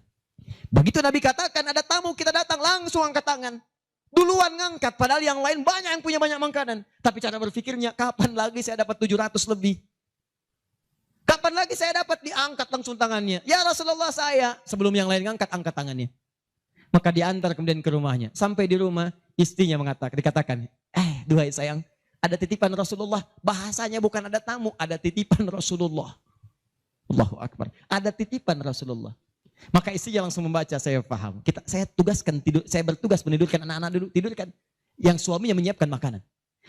Begitu Nabi katakan ada tamu, kita datang langsung angkat tangan. Duluan ngangkat, padahal yang lain banyak yang punya banyak makanan. Tapi cara berpikirnya, kapan lagi saya dapat 700 lebih? Kapan lagi saya dapat diangkat langsung tangannya? Ya Rasulullah saya, sebelum yang lain ngangkat, angkat tangannya. Maka diantar kemudian ke rumahnya. Sampai di rumah, istrinya dikatakan, duhai sayang, ada titipan Rasulullah. Bahasanya bukan ada tamu, ada titipan Rasulullah. Allahu Akbar. Ada titipan Rasulullah. Maka istrinya langsung membaca, saya paham. Saya bertugas menidurkan anak-anak dulu, tidurkan. Yang suaminya menyiapkan makanan.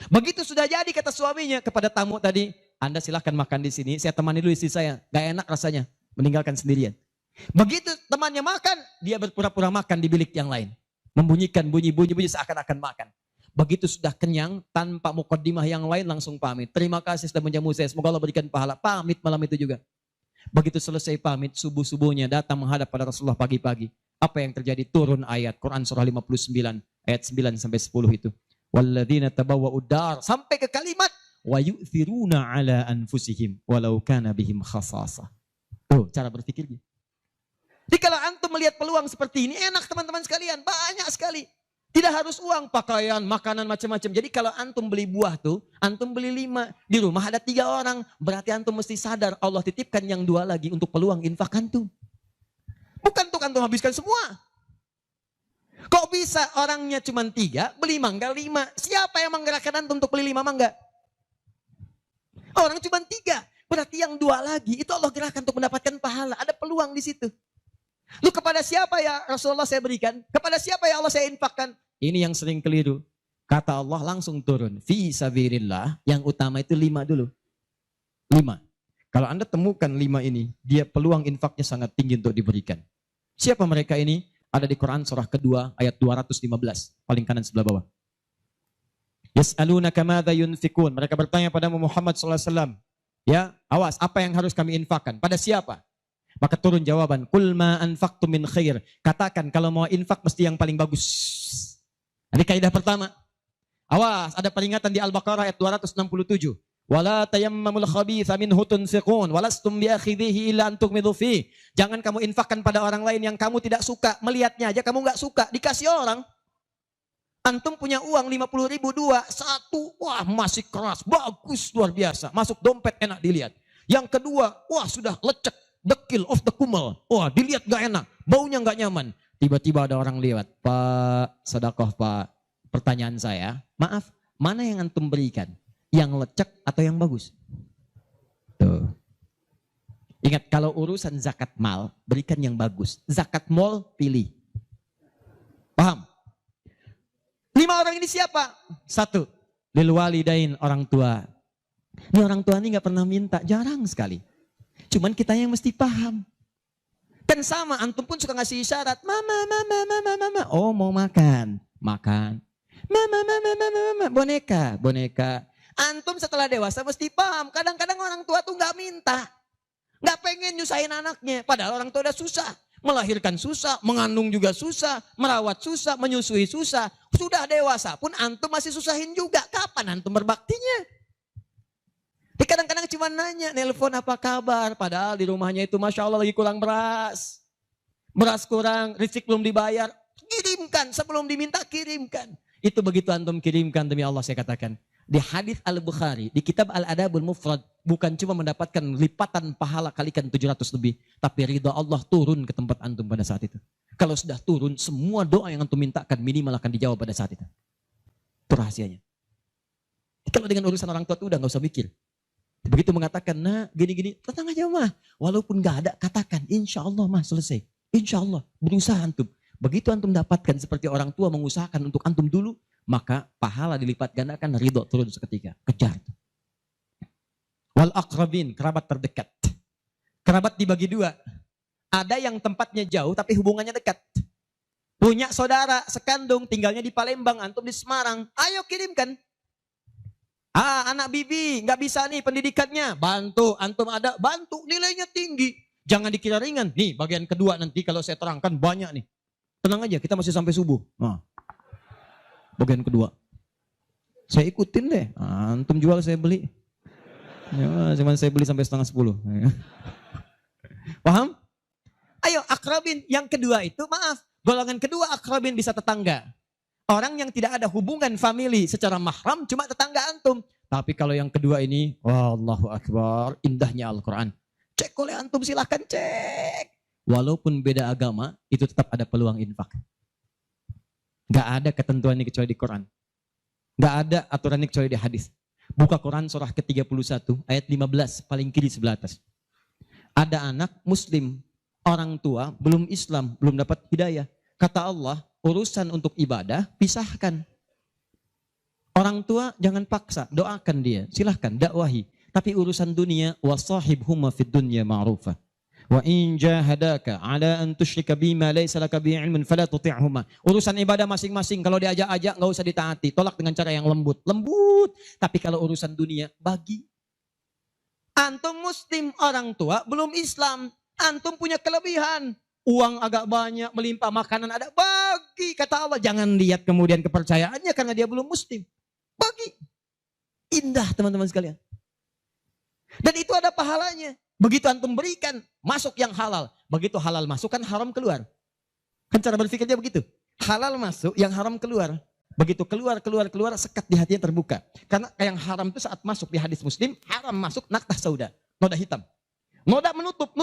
Begitu sudah jadi kata suaminya kepada tamu tadi, Anda silahkan makan di sini, saya temani dulu istri saya. Gak enak rasanya, meninggalkan sendirian. Begitu temannya makan, dia berpura-pura makan di bilik yang lain. Membunyikan bunyi-bunyi seakan-akan makan. Begitu sudah kenyang, tanpa mukaddimah yang lain langsung pamit. Terima kasih sudah menjamu saya, semoga Allah berikan pahala. Pamit malam itu juga. Begitu selesai pamit, subuh-subuhnya datang menghadap pada Rasulullah pagi-pagi. Apa yang terjadi? Turun ayat Quran surah 59, ayat 9 sampai 10 itu. Walladzina tabawwa'ud dar, sampai ke kalimat wa yu'thiruna ala anfusihim walau kana bihim khasasah. Tuh, cara berpikirnya. Jadi kalau antum melihat peluang seperti ini, enak teman-teman sekalian, banyak sekali. Tidak harus uang, pakaian, makanan, macam-macam. Jadi kalau antum beli buah tuh, antum beli 5. Di rumah ada 3 orang. Berarti antum mesti sadar, Allah titipkan yang 2 lagi untuk peluang infak antum. Bukan untuk antum habiskan semua. Kok bisa orangnya cuma 3, beli mangga 5. Siapa yang menggerakkan antum untuk beli 5 mangga? Orang cuma 3. Berarti yang 2 lagi, itu Allah gerakkan untuk mendapatkan pahala. Ada peluang di situ. Lu kepada siapa ya Rasulullah saya berikan? Kepada siapa ya Allah saya infakkan? Ini yang sering keliru. Kata Allah langsung turun. Fi sabilillah. Yang utama itu 5 dulu. 5. Kalau Anda temukan 5 ini, dia peluang infaknya sangat tinggi untuk diberikan. Siapa mereka ini? Ada di Quran surah kedua ayat 215. Paling kanan sebelah bawah. Yas'alunaka madza yunfikun. Mereka bertanya pada Muhammad SAW. Ya, awas, apa yang harus kami infakkan? Pada siapa? Maka turun jawaban, kul ma anfaqtum min khair. Katakan kalau mau infak mesti yang paling bagus. Ini kaidah pertama. Awas, ada peringatan di Al-Baqarah ayat 267. Wala tayammamul khabitha minhu tunfiqun walastum biakhidhihi illa an tughmidu fi. Jangan kamu infakkan pada orang lain yang kamu tidak suka. Melihatnya aja kamu enggak suka, dikasih orang. Antum punya uang 50.000 2, 1, wah masih keras, bagus, luar biasa. Masuk dompet enak dilihat. Yang kedua, wah sudah lecek. Dekil of the kumel. Wah dilihat gak enak. Baunya gak nyaman. Tiba-tiba ada orang lewat. Pak, sedekah Pak. Pertanyaan saya. Maaf, mana yang antum berikan? Yang lecek atau yang bagus? Tuh. Ingat kalau urusan zakat mal, berikan yang bagus. Zakat mal, pilih. Paham? 5 orang ini siapa? 1. Lil walidain, orang tua. Ini orang tua ini gak pernah minta. Jarang sekali. Cuman kita yang mesti paham. Kan sama, antum pun suka ngasih isyarat. Mama. Oh mau makan. Makan. Mama. Boneka. Antum setelah dewasa mesti paham. Kadang-kadang orang tua tuh gak minta. Gak pengen nyusahin anaknya. Padahal orang tua udah susah. Melahirkan susah, mengandung juga susah, merawat susah, menyusui susah. Sudah dewasa pun antum masih susahin juga. Kapan antum berbaktinya? Kadang-kadang cuma nanya, nelpon apa kabar. Padahal di rumahnya itu Masya Allah lagi kurang beras. Beras kurang, listrik belum dibayar. Kirimkan, sebelum diminta kirimkan. Itu begitu antum kirimkan demi Allah saya katakan. Di hadis Al-Bukhari, di kitab Al-Adabul Mufrad. Bukan cuma mendapatkan lipatan pahala kalikan 700 lebih. Tapi ridha Allah turun ke tempat antum pada saat itu. Kalau sudah turun, semua doa yang antum mintakan minimal akan dijawab pada saat itu. Itu rahasianya. Kalau dengan urusan orang tua itu udah gak usah mikir. Begitu mengatakan, nah gini-gini, tenang aja mah. Walaupun gak ada, katakan, insya Allah mah selesai. Insya Allah, berusaha antum. Begitu antum dapatkan seperti orang tua mengusahakan untuk antum dulu, maka pahala dilipat gandakan, ridho turun seketika. Kejar. Al-aqrabin, kerabat terdekat. Kerabat dibagi dua. Ada yang tempatnya jauh tapi hubungannya dekat. Punya saudara sekandung tinggalnya di Palembang, antum di Semarang. Ayo kirimkan. Anak bibi nggak bisa nih pendidikannya. Bantu, antum ada, bantu. Nilainya tinggi. Jangan dikira ringan. Nih bagian kedua nanti kalau saya terangkan banyak nih. Tenang aja, kita masih sampai subuh. Bagian kedua. Saya ikutin deh. Antum jual saya beli. Ya, cuman saya beli sampai 9:30. Paham? Ayo akrabin. Yang kedua itu maaf. Golongan kedua akrabin bisa tetangga. Orang yang tidak ada hubungan famili secara mahram cuma tetangga antum. Tapi kalau yang kedua ini, Allahu Akbar, indahnya Al-Quran. Cek oleh antum, silahkan cek. Walaupun beda agama, itu tetap ada peluang infak. Gak ada ketentuan ini kecuali di Quran. Gak ada aturan ini kecuali di hadis. Buka Quran surah ke-31 ayat 15 paling kiri sebelah atas. Ada anak muslim, orang tua belum Islam, belum dapat hidayah. Kata Allah, urusan untuk ibadah pisahkan. Orang tua jangan paksa, doakan dia, silahkan dakwahi. Tapi urusan dunia, wasahibhuma fid dunya ma'rufa. Wa in jahadaka ala an tusyrika bima laysa laka bihi ilmun fala tuti'huma. Urusan ibadah masing-masing kalau diajak-ajak enggak usah ditaati, tolak dengan cara yang lembut. Lembut. Tapi kalau urusan dunia bagi. Antum muslim, orang tua belum Islam, antum punya kelebihan. Uang agak banyak, melimpah, makanan ada, bagi. Kata Allah, jangan lihat kemudian kepercayaannya karena dia belum muslim. Bagi. Indah teman-teman sekalian. Dan itu ada pahalanya. Begitu antum berikan, masuk yang halal. Begitu halal masuk kan haram keluar. Kan cara berpikirnya begitu. Halal masuk, yang haram keluar. Begitu keluar, sekat di hatinya terbuka. Karena yang haram itu saat masuk di hadis muslim, haram masuk naktah sauda, noda hitam. Noda menutup.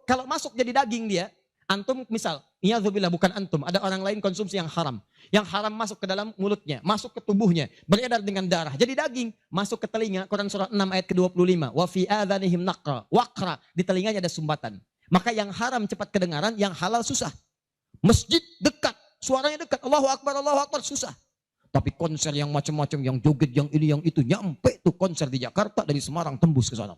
Kalau masuk jadi daging dia, antum misal, iyadzubillah bukan antum, ada orang lain konsumsi yang haram. Yang haram masuk ke dalam mulutnya, masuk ke tubuhnya, beredar dengan darah. Jadi daging, masuk ke telinga, Quran surah 6 ayat ke-25. Wa fi adhanihim naqra, waqra, di telinganya ada sumbatan. Maka yang haram cepat kedengaran, yang halal susah. Masjid dekat, suaranya dekat, Allahu Akbar, susah. Tapi konser yang macam-macam, yang joget, yang ini, yang itu, nyampe tuh konser di Jakarta, dari Semarang tembus ke sana.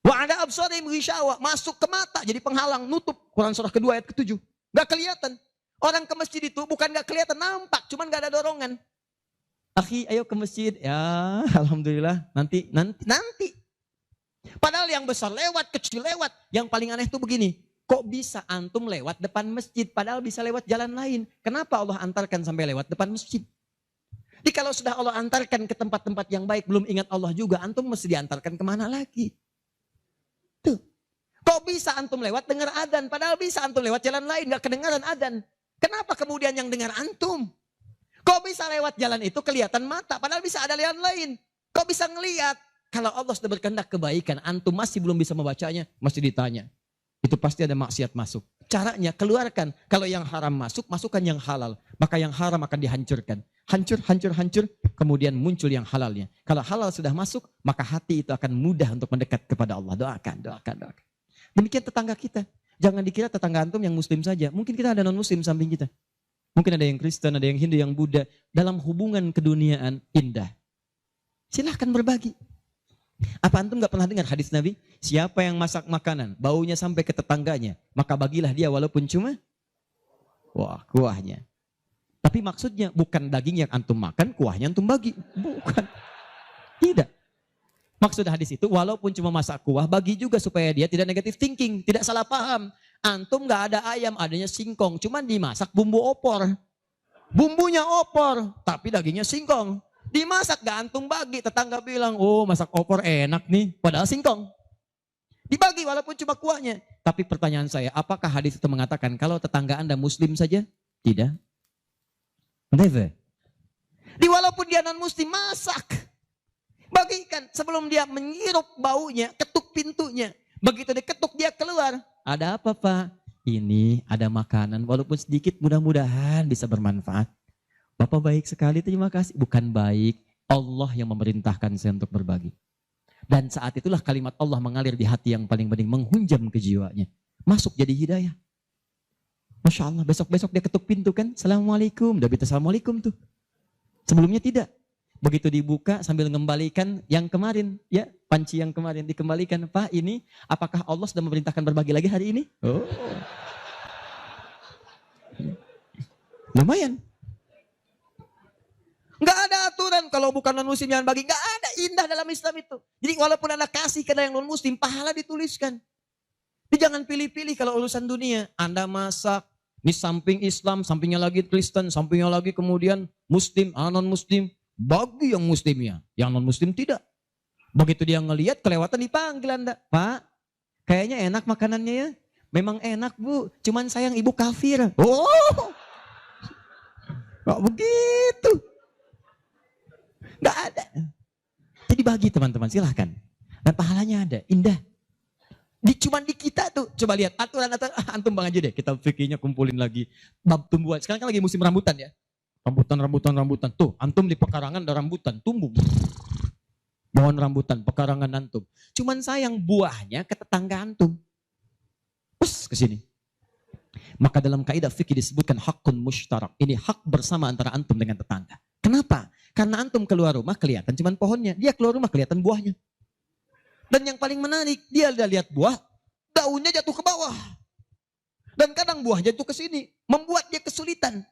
Wa ada absarihim ghishawa, masuk ke mata jadi penghalang, nutup. Quran surah kedua ayat ke-7. Gak kelihatan. Orang ke masjid itu bukan gak kelihatan, nampak, cuman gak ada dorongan. Akhi, ayo ke masjid. Ya, alhamdulillah, nanti. Padahal yang besar lewat, kecil lewat. Yang paling aneh itu begini, kok bisa antum lewat depan masjid padahal bisa lewat jalan lain? Kenapa Allah antarkan sampai lewat depan masjid? Jadi kalau sudah Allah antarkan ke tempat-tempat yang baik, belum ingat Allah juga, antum mesti diantarkan kemana lagi? Tuh. Kok bisa antum lewat dengar adzan, padahal bisa antum lewat jalan lain, gak kedengaran adzan. Kenapa kemudian yang dengar antum? Kok bisa lewat jalan itu kelihatan mata, padahal bisa ada jalan lain. Kok bisa ngelihat? Kalau Allah sudah berkehendak kebaikan, antum masih belum bisa membacanya, mesti ditanya. Itu pasti ada maksiat masuk. Caranya keluarkan. Kalau yang haram masuk, masukkan yang halal. Maka yang haram akan dihancurkan. Hancur. Kemudian muncul yang halalnya. Kalau halal sudah masuk, maka hati itu akan mudah untuk mendekat kepada Allah. Doakan. Demikian tetangga kita. Jangan dikira tetangga antum yang muslim saja. Mungkin kita ada non-muslim samping kita. Mungkin ada yang Kristen, ada yang Hindu, yang Buddha. Dalam hubungan keduniaan indah. Silahkan berbagi. Apa antum gak pernah dengar hadis Nabi? Siapa yang masak makanan, baunya sampai ke tetangganya, maka bagilah dia walaupun cuma kuahnya. Tapi maksudnya bukan daging yang antum makan, kuahnya antum bagi. Bukan. Tidak. Maksud hadis itu walaupun cuma masak kuah, bagi juga supaya dia tidak negatif thinking, tidak salah paham. Antum gak ada ayam, adanya singkong, cuman dimasak bumbu opor. Bumbunya opor, tapi dagingnya singkong. Dimasak gak antum bagi, tetangga bilang, oh masak opor enak nih, padahal singkong. Dibagi walaupun cuma kuahnya. Tapi pertanyaan saya, apakah hadis itu mengatakan kalau tetangga anda muslim saja? Tidak. Never. Walaupun dia non muslim, masak. Bagikan sebelum dia menghirup baunya, ketuk pintunya. Begitu diketuk dia keluar. Ada apa Pak? Ini ada makanan, walaupun sedikit mudah-mudahan bisa bermanfaat. Bapak baik sekali, terima kasih. Bukan baik, Allah yang memerintahkan saya untuk berbagi. Dan saat itulah kalimat Allah mengalir di hati yang paling bening, menghunjam ke jiwanya. Masuk jadi hidayah. Masya Allah, besok-besok dia ketuk pintu kan, Assalamualaikum. Udah bisa Assalamualaikum tuh. Sebelumnya tidak. Begitu dibuka sambil mengembalikan yang kemarin, ya panci yang kemarin dikembalikan. Pak, ini apakah Allah sudah memerintahkan berbagi lagi hari ini? Oh, lumayan. Nggak ada aturan kalau bukan non muslim jangan bagi. Nggak ada, indah dalam Islam itu. Jadi walaupun Anda kasih ke yang non muslim, pahala dituliskan. Jadi jangan pilih-pilih kalau urusan dunia. Anda masak, ini samping Islam, sampingnya lagi Kristen, sampingnya lagi kemudian muslim, non muslim. Bagi yang muslimnya, yang non muslim tidak. Begitu dia ngelihat kelewatan dipanggil Anda. Pak, kayaknya enak makanannya ya. Memang enak Bu, cuman sayang ibu kafir. Oh, kok begitu? Gak ada. Jadi bagi teman-teman, silahkan. Dan pahalanya ada, indah. Cuman di kita tuh, coba lihat aturan antum bang aja deh. Kita fikirnya kumpulin lagi. Bab tumbuhan, sekarang kan lagi musim rambutan ya. Rambutan. Tuh, antum di pekarangan ada rambutan, tumbuh. Pohon rambutan, pekarangan antum. Cuman sayang buahnya ke tetangga antum. Terus ke sini. Maka dalam kaidah fikih disebutkan hakun mushtarak. Ini hak bersama antara antum dengan tetangga. Kenapa? Karena antum keluar rumah kelihatan cuman pohonnya. Dia keluar rumah kelihatan buahnya. Dan yang paling menarik, dia udah lihat buah, daunnya jatuh ke bawah. Dan kadang buahnya jatuh ke sini. Membuat dia kesulitan.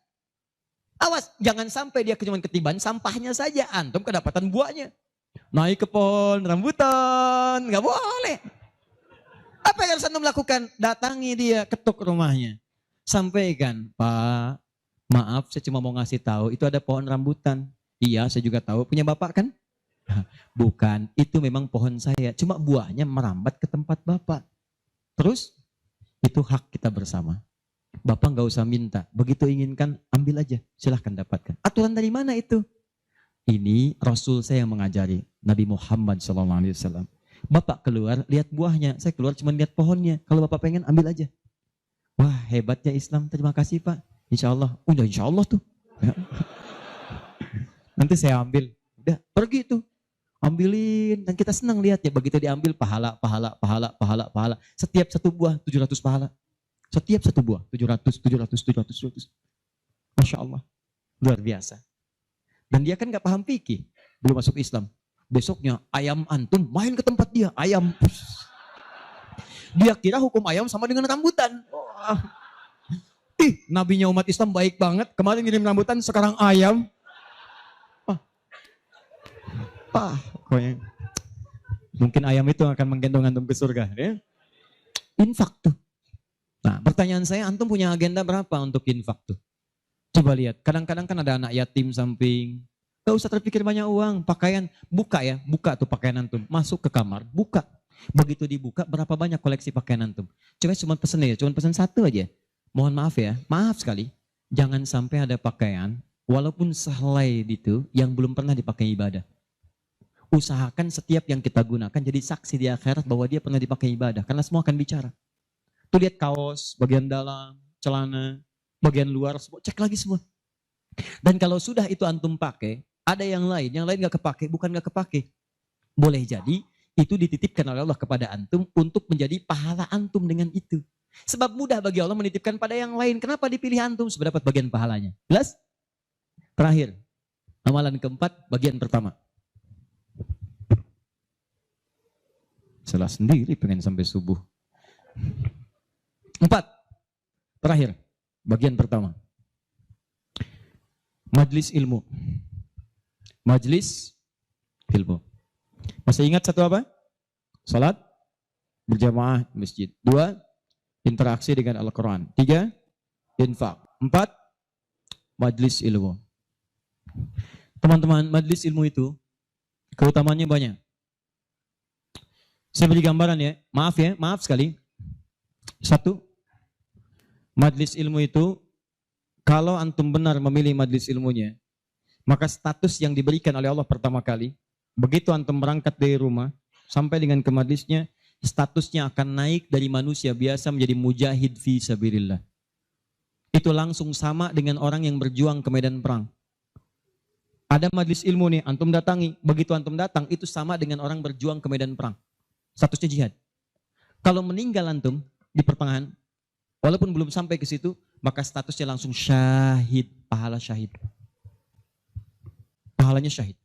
Awas, jangan sampai dia cuma ketiban sampahnya saja. Antum kedapatan buahnya. Naik ke pohon rambutan. Nggak boleh. Apa yang harus antum lakukan? Datangi dia, ketuk rumahnya. Sampaikan, Pak, maaf saya cuma mau ngasih tahu. Itu ada pohon rambutan. Iya, saya juga tahu. Punya bapak kan? Bukan, itu memang pohon saya. Cuma buahnya merambat ke tempat bapak. Terus, itu hak kita bersama. Bapak nggak usah minta, begitu inginkan ambil aja, silahkan dapatkan. Aturan dari mana itu? Ini Rasul saya yang mengajari, Nabi Muhammad SAW. Bapak keluar, lihat buahnya, saya keluar cuma lihat pohonnya. Kalau bapak pengen ambil aja. Wah hebatnya Islam, terima kasih Pak. Insya Allah, udah insya Allah tuh. Ya. Nanti saya ambil, udah pergi tuh. Ambilin, dan kita senang lihatnya. Begitu diambil pahala. Setiap satu buah 700 pahala. Setiap satu buah, 700. Masya Allah, luar biasa. Dan dia kan gak paham fikih, belum masuk Islam. Besoknya ayam antum main ke tempat dia, ayam. Dia kira hukum ayam sama dengan rambutan. Oh. Nabinya umat Islam baik banget, kemarin ngirim rambutan, sekarang ayam. Pokoknya. Mungkin ayam itu akan menggendong antum ke surga. Ya? Infak tuh. Nah, pertanyaan saya, antum punya agenda berapa untuk infak tuh? Coba lihat, kadang-kadang kan ada anak yatim samping. Gak usah terpikir banyak uang, pakaian. Buka ya, buka tuh pakaian antum. Masuk ke kamar, buka. Begitu dibuka, berapa banyak koleksi pakaian antum? Coba cuma pesen ya, cuma pesen satu aja. Mohon maaf ya, maaf sekali. Jangan sampai ada pakaian, walaupun sehelai itu, yang belum pernah dipakai ibadah. Usahakan setiap yang kita gunakan jadi saksi di akhirat bahwa dia pernah dipakai ibadah. Karena semua akan bicara. Tuh lihat kaos, bagian dalam, celana, bagian luar, cek lagi semua. Dan kalau sudah itu antum pakai, ada yang lain gak kepake, bukan gak kepake. Boleh jadi itu dititipkan oleh Allah kepada antum untuk menjadi pahala antum dengan itu. Sebab mudah bagi Allah menitipkan pada yang lain. Kenapa dipilih antum supaya dapat bagian pahalanya? Jelas? Terakhir, amalan keempat, bagian pertama. Salah sendiri pengen sampai subuh. 4. Terakhir, bagian pertama. Majlis ilmu. Majlis ilmu. Masih ingat satu apa? Salat berjamaah di masjid. 2. Interaksi dengan Al-Quran. 3. Infak. 4. Majlis ilmu. Teman-teman, majlis ilmu itu keutamaannya banyak. Saya beri gambaran ya, maaf sekali. 1. Majlis ilmu itu, kalau antum benar memilih majlis ilmunya, maka status yang diberikan oleh Allah pertama kali, begitu antum berangkat dari rumah, sampai dengan ke majlisnya, statusnya akan naik dari manusia biasa menjadi mujahid fi sabilillah. Itu langsung sama dengan orang yang berjuang ke medan perang. Ada majlis ilmu nih, antum datangi, begitu antum datang, itu sama dengan orang berjuang ke medan perang. Statusnya jihad. Kalau meninggal antum di pertengahan, walaupun belum sampai ke situ, maka statusnya langsung syahid, pahala syahid. Pahalanya syahid.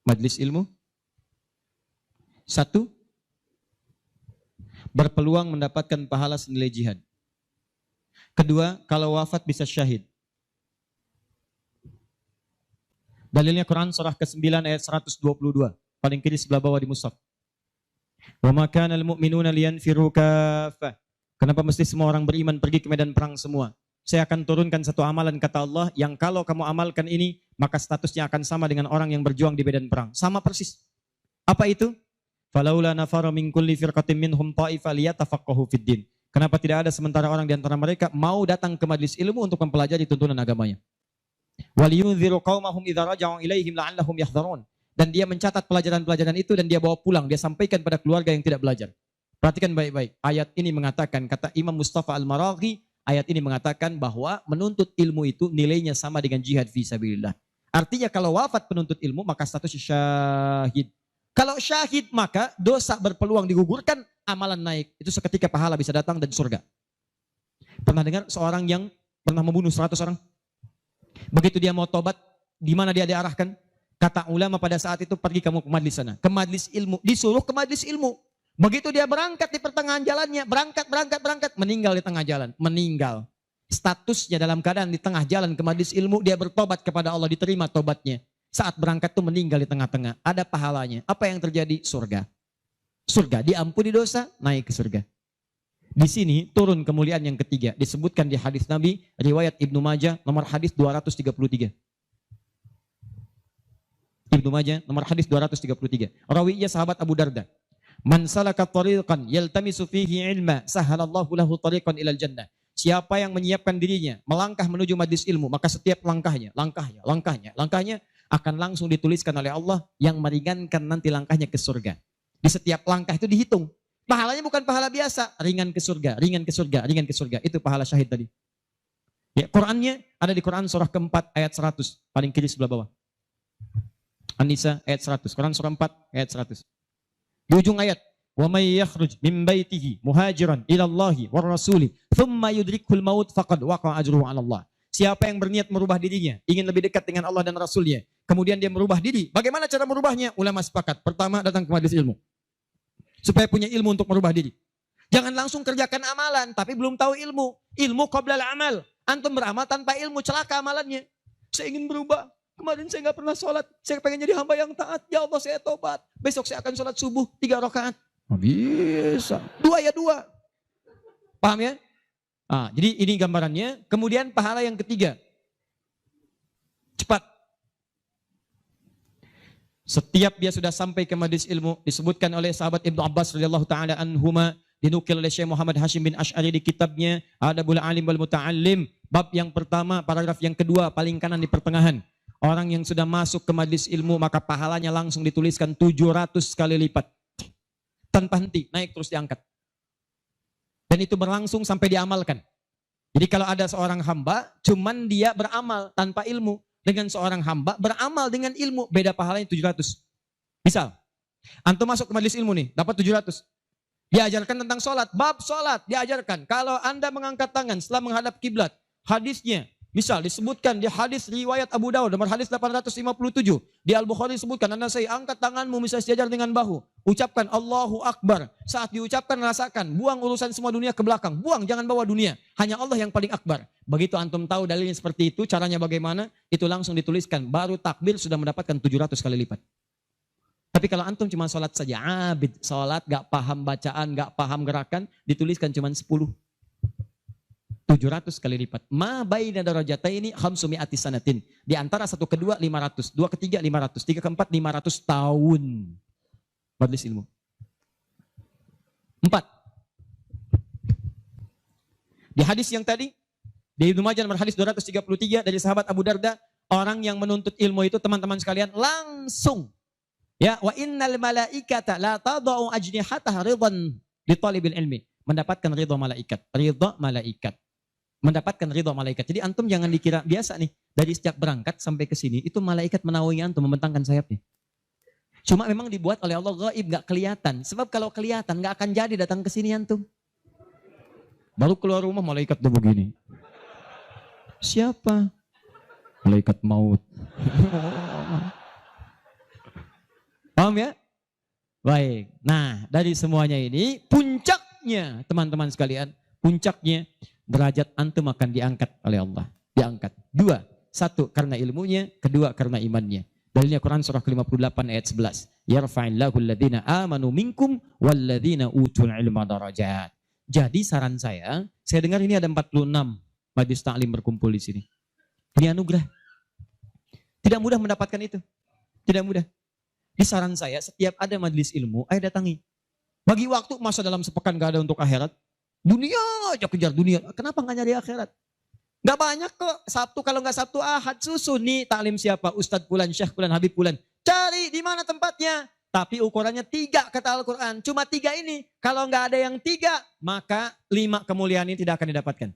Majelis ilmu. Satu, berpeluang mendapatkan pahala senilai jihad. Kedua, kalau wafat bisa syahid. Dalilnya Quran surah ke-9 ayat 122. Paling kiri sebelah bawah di mushaf. Wa ma kana al-mu'minuna liyanfiru kaffah. Kenapa mesti semua orang beriman pergi ke medan perang semua? Saya akan turunkan satu amalan kata Allah yang kalau kamu amalkan ini maka statusnya akan sama dengan orang yang berjuang di medan perang. Sama persis. Apa itu? Falaula nafara min kulli firqatin minhum ta'ifa liyatafaqahu fid din. Kenapa tidak ada sementara orang di antara mereka mau datang ke majelis ilmu untuk mempelajari tuntunan agamanya? Waliyunziru qaumahum idza raja'u ilaihim la'allahum yahdharun. Dan dia mencatat pelajaran-pelajaran itu dan dia bawa pulang, dia sampaikan pada keluarga yang tidak belajar. Perhatikan baik-baik. Ayat ini mengatakan, kata Imam Mustafa Al-Maraghi, ayat ini mengatakan bahwa menuntut ilmu itu nilainya sama dengan jihad fisabilillah. Artinya kalau wafat penuntut ilmu maka status syahid. Kalau syahid maka dosa berpeluang digugurkan, amalan naik. Itu seketika pahala bisa datang dan surga. Pernah dengar seorang yang pernah membunuh 100 orang? Begitu dia mau tobat, di mana dia diarahkan? Kata ulama pada saat itu, pergi kamu ke majlis sana. Ke majlis ilmu. Disuruh ke majlis ilmu. Begitu dia berangkat di pertengahan jalannya, berangkat, meninggal di tengah jalan. Meninggal. Statusnya dalam keadaan di tengah jalan ke majlis ilmu, dia bertobat kepada Allah, diterima tobatnya. Saat berangkat itu meninggal di tengah-tengah. Ada pahalanya. Apa yang terjadi? Surga. Surga, diampuni dosa, naik ke surga. Di sini turun kemuliaan yang ketiga. Disebutkan di hadis Nabi, riwayat Ibnu Majah, nomor hadis 233. Ibnu Majah, nomor hadis 233. Rawinya sahabat Abu Darda. Man salaka tariqan yaltamisu fihi ilma, sahalallahu lahu tariqan ilal jannah. Siapa yang menyiapkan dirinya melangkah menuju majlis ilmu, maka setiap langkahnya akan langsung dituliskan oleh Allah yang meringankan nanti langkahnya ke surga. Di setiap langkah itu dihitung. Pahalanya bukan pahala biasa, ringan ke surga, ringan ke surga, ringan ke surga. Itu pahala syahid tadi. Ya, Qurannya ada di Quran surah keempat ayat 100, paling kiri sebelah bawah. An-Nisa ayat 100, Quran surah 4 ayat 100. Di ujung ayat, wa may yakhruj min baitihi muhajiran ila Allahi war rasuli thumma yudrikul maut faqad waqa'a ajruhu 'ala Allah. Siapa yang berniat merubah dirinya, ingin lebih dekat dengan Allah dan Rasulnya, kemudian dia merubah diri. Bagaimana cara merubahnya? Ulama sepakat. Pertama, datang ke majelis ilmu. Supaya punya ilmu untuk merubah diri. Jangan langsung kerjakan amalan, tapi belum tahu ilmu. Ilmu qoblal amal. Antum beramal tanpa ilmu, celaka amalannya. Saya ingin berubah. Kemarin saya nggak pernah sholat. Saya pengen jadi hamba yang taat. Ya Allah, saya tobat. Besok saya akan sholat subuh 3 rakaat. Oh, bisa. 2 ya 2. Paham ya? Jadi ini gambarannya. Kemudian pahala yang ketiga. Cepat. Setiap dia sudah sampai ke majelis ilmu, disebutkan oleh sahabat Ibnu Abbas radhiyallahu taala anhuma, dinukil oleh Syekh Muhammad Hashim bin Asy'ari di kitabnya Adabul Alim wal Muta'allim, bab yang pertama, paragraf yang kedua, paling kanan di pertengahan. Orang yang sudah masuk ke majelis ilmu maka pahalanya langsung dituliskan 700 kali lipat. Tanpa henti, naik terus diangkat. Dan itu berlangsung sampai diamalkan. Jadi kalau ada seorang hamba, cuman dia beramal tanpa ilmu. Dengan seorang hamba beramal dengan ilmu, beda pahalanya 700. Misal, antum masuk ke majelis ilmu nih, dapat 700. Diajarkan tentang sholat, bab sholat diajarkan. Kalau anda mengangkat tangan setelah menghadap kiblat, hadisnya, misal disebutkan di hadis riwayat Abu Dawud, nomor hadis 857. Di Al-Bukhari disebutkan, anda saya angkat tanganmu misal sejajar dengan bahu. Ucapkan Allahu Akbar. Saat diucapkan rasakan, buang urusan semua dunia ke belakang. Buang, jangan bawa dunia. Hanya Allah yang paling akbar. Begitu antum tahu dalilnya seperti itu, caranya bagaimana, itu langsung dituliskan. Baru takbir sudah mendapatkan 700 kali lipat. Tapi kalau antum cuma sholat saja, abid, sholat, gak paham bacaan, gak paham gerakan, dituliskan cuma 10. 700 kali lipat. Ma baina darajataini khamsumi'ati sanatin. Di antara satu kedua 500, dua ketiga 500, tiga keempat 500 tahun. Majelis ilmu. 4. Di hadis yang tadi, di Ibnu Majah nomor hadis 233 dari sahabat Abu Darda, orang yang menuntut ilmu itu teman-teman sekalian langsung, ya, wa innal malaikata la tadau ajnihataha ridwan li talibil ilmi. Mendapatkan ridha malaikat, mendapatkan ridha malaikat. Jadi antum jangan dikira biasa nih, dari sejak berangkat sampai ke sini itu malaikat menaungi antum, membentangkan sayapnya. Cuma memang dibuat oleh Allah gaib, gak kelihatan. Sebab kalau kelihatan gak akan jadi datang ke sini antum. Baru keluar rumah malaikat tuh begini. Siapa? Malaikat maut. Paham ya? Baik. Nah, dari semuanya ini puncaknya teman-teman sekalian, puncaknya derajat antum akan diangkat oleh Allah. Diangkat. Dua. Satu karena ilmunya, kedua karena imannya. Dalilnya Quran surah ke-58 ayat 11. Yarfa'illahu alladhina amanu minkum walladhina utul ilma darajat. Jadi saran saya dengar ini ada 46 majlis taklim berkumpul di sini. Ini anugerah. Tidak mudah mendapatkan itu. Tidak mudah. Di saran saya setiap ada majlis ilmu, ayo datangi. Bagi waktu masa dalam sepekan gak ada untuk akhirat. Dunia aja kejar dunia. Kenapa gak nyari akhirat? Gak banyak kok. Sabtu kalau gak Sabtu Ahad susun nih taklim siapa? Ustadz Pulan, Syekh Pulan, Habib Pulan. Cari di mana tempatnya. Tapi ukurannya 3 kata Al-Quran. Cuma 3 ini. Kalau gak ada yang 3, maka 5 kemuliaan ini tidak akan didapatkan.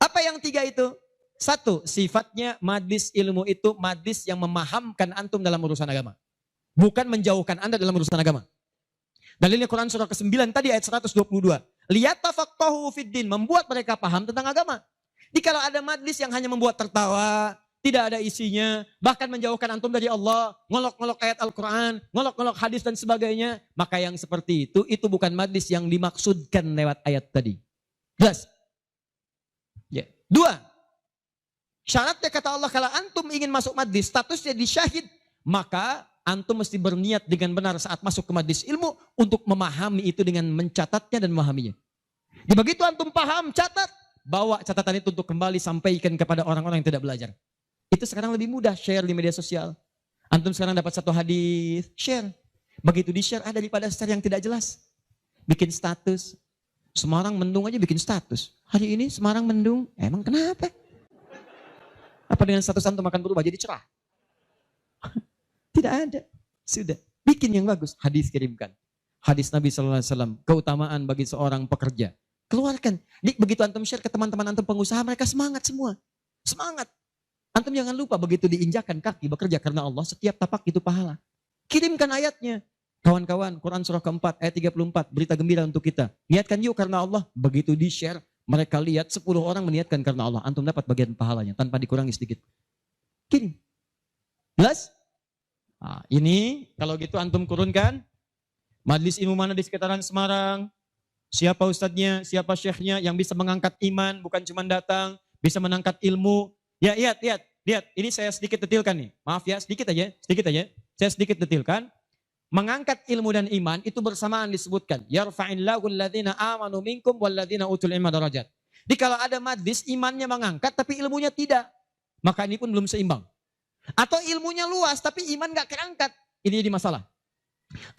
Apa yang 3 itu? 1, sifatnya majlis ilmu itu majlis yang memahamkan antum dalam urusan agama. Bukan menjauhkan anda dalam urusan agama. Dalilnya Quran surah ke-9 tadi ayat 122. Liyatafaqahu fiddin, membuat mereka paham tentang agama. Jadi kalau ada majlis yang hanya membuat tertawa, tidak ada isinya, bahkan menjauhkan antum dari Allah, ngolok-ngolok ayat Al-Quran, ngolok-ngolok hadis dan sebagainya, maka yang seperti itu bukan majlis yang dimaksudkan lewat ayat tadi. Jelas? Ya. 2. Syaratnya kata Allah, kalau antum ingin masuk majlis, statusnya di syahid, maka antum mesti berniat dengan benar saat masuk ke majlis ilmu untuk memahami itu dengan mencatatnya dan memahaminya. Di begitu antum paham, catat, bawa catatan itu untuk kembali sampaikan kepada orang-orang yang tidak belajar. Itu sekarang lebih mudah, share di media sosial. Antum sekarang dapat satu hadis, share. Begitu di-share ada daripada share yang tidak jelas. Bikin status. Semarang mendung aja bikin status. Hari ini Semarang mendung, emang kenapa? Apa dengan status antum akan berubah jadi cerah? Tidak ada. Sudah. Bikin yang bagus. Hadis kirimkan. Hadis Nabi SAW. Keutamaan bagi seorang pekerja. Keluarkan. Begitu antum share ke teman-teman antum pengusaha, mereka semangat semua. Semangat. Antum jangan lupa begitu diinjakan kaki bekerja karena Allah, setiap tapak itu pahala. Kirimkan ayatnya. Kawan-kawan, Quran surah keempat, ayat 34. Berita gembira untuk kita. Niatkan yuk karena Allah. Begitu di-share, mereka lihat 10 orang meniatkan karena Allah. Antum dapat bagian pahalanya tanpa dikurangi sedikit. Kirim. Jelas? Nah, ini kalau gitu antum kurunkan majlis ilmu mana di sekitaran Semarang, siapa ustadznya, siapa syekhnya yang bisa mengangkat iman, bukan cuma datang, bisa mengangkat ilmu. Ya, lihat. Ini saya sedikit detilkan nih. Maaf ya, sedikit aja. Saya sedikit detilkan. Mengangkat ilmu dan iman itu bersamaan disebutkan. Yarfa'illahu alladhina amanu minkum walladhina utul ilma darajat. Jadi kalau ada majlis imannya mengangkat tapi ilmunya tidak, maka ini pun belum seimbang. Atau ilmunya luas tapi iman gak terangkat. Ini jadi masalah.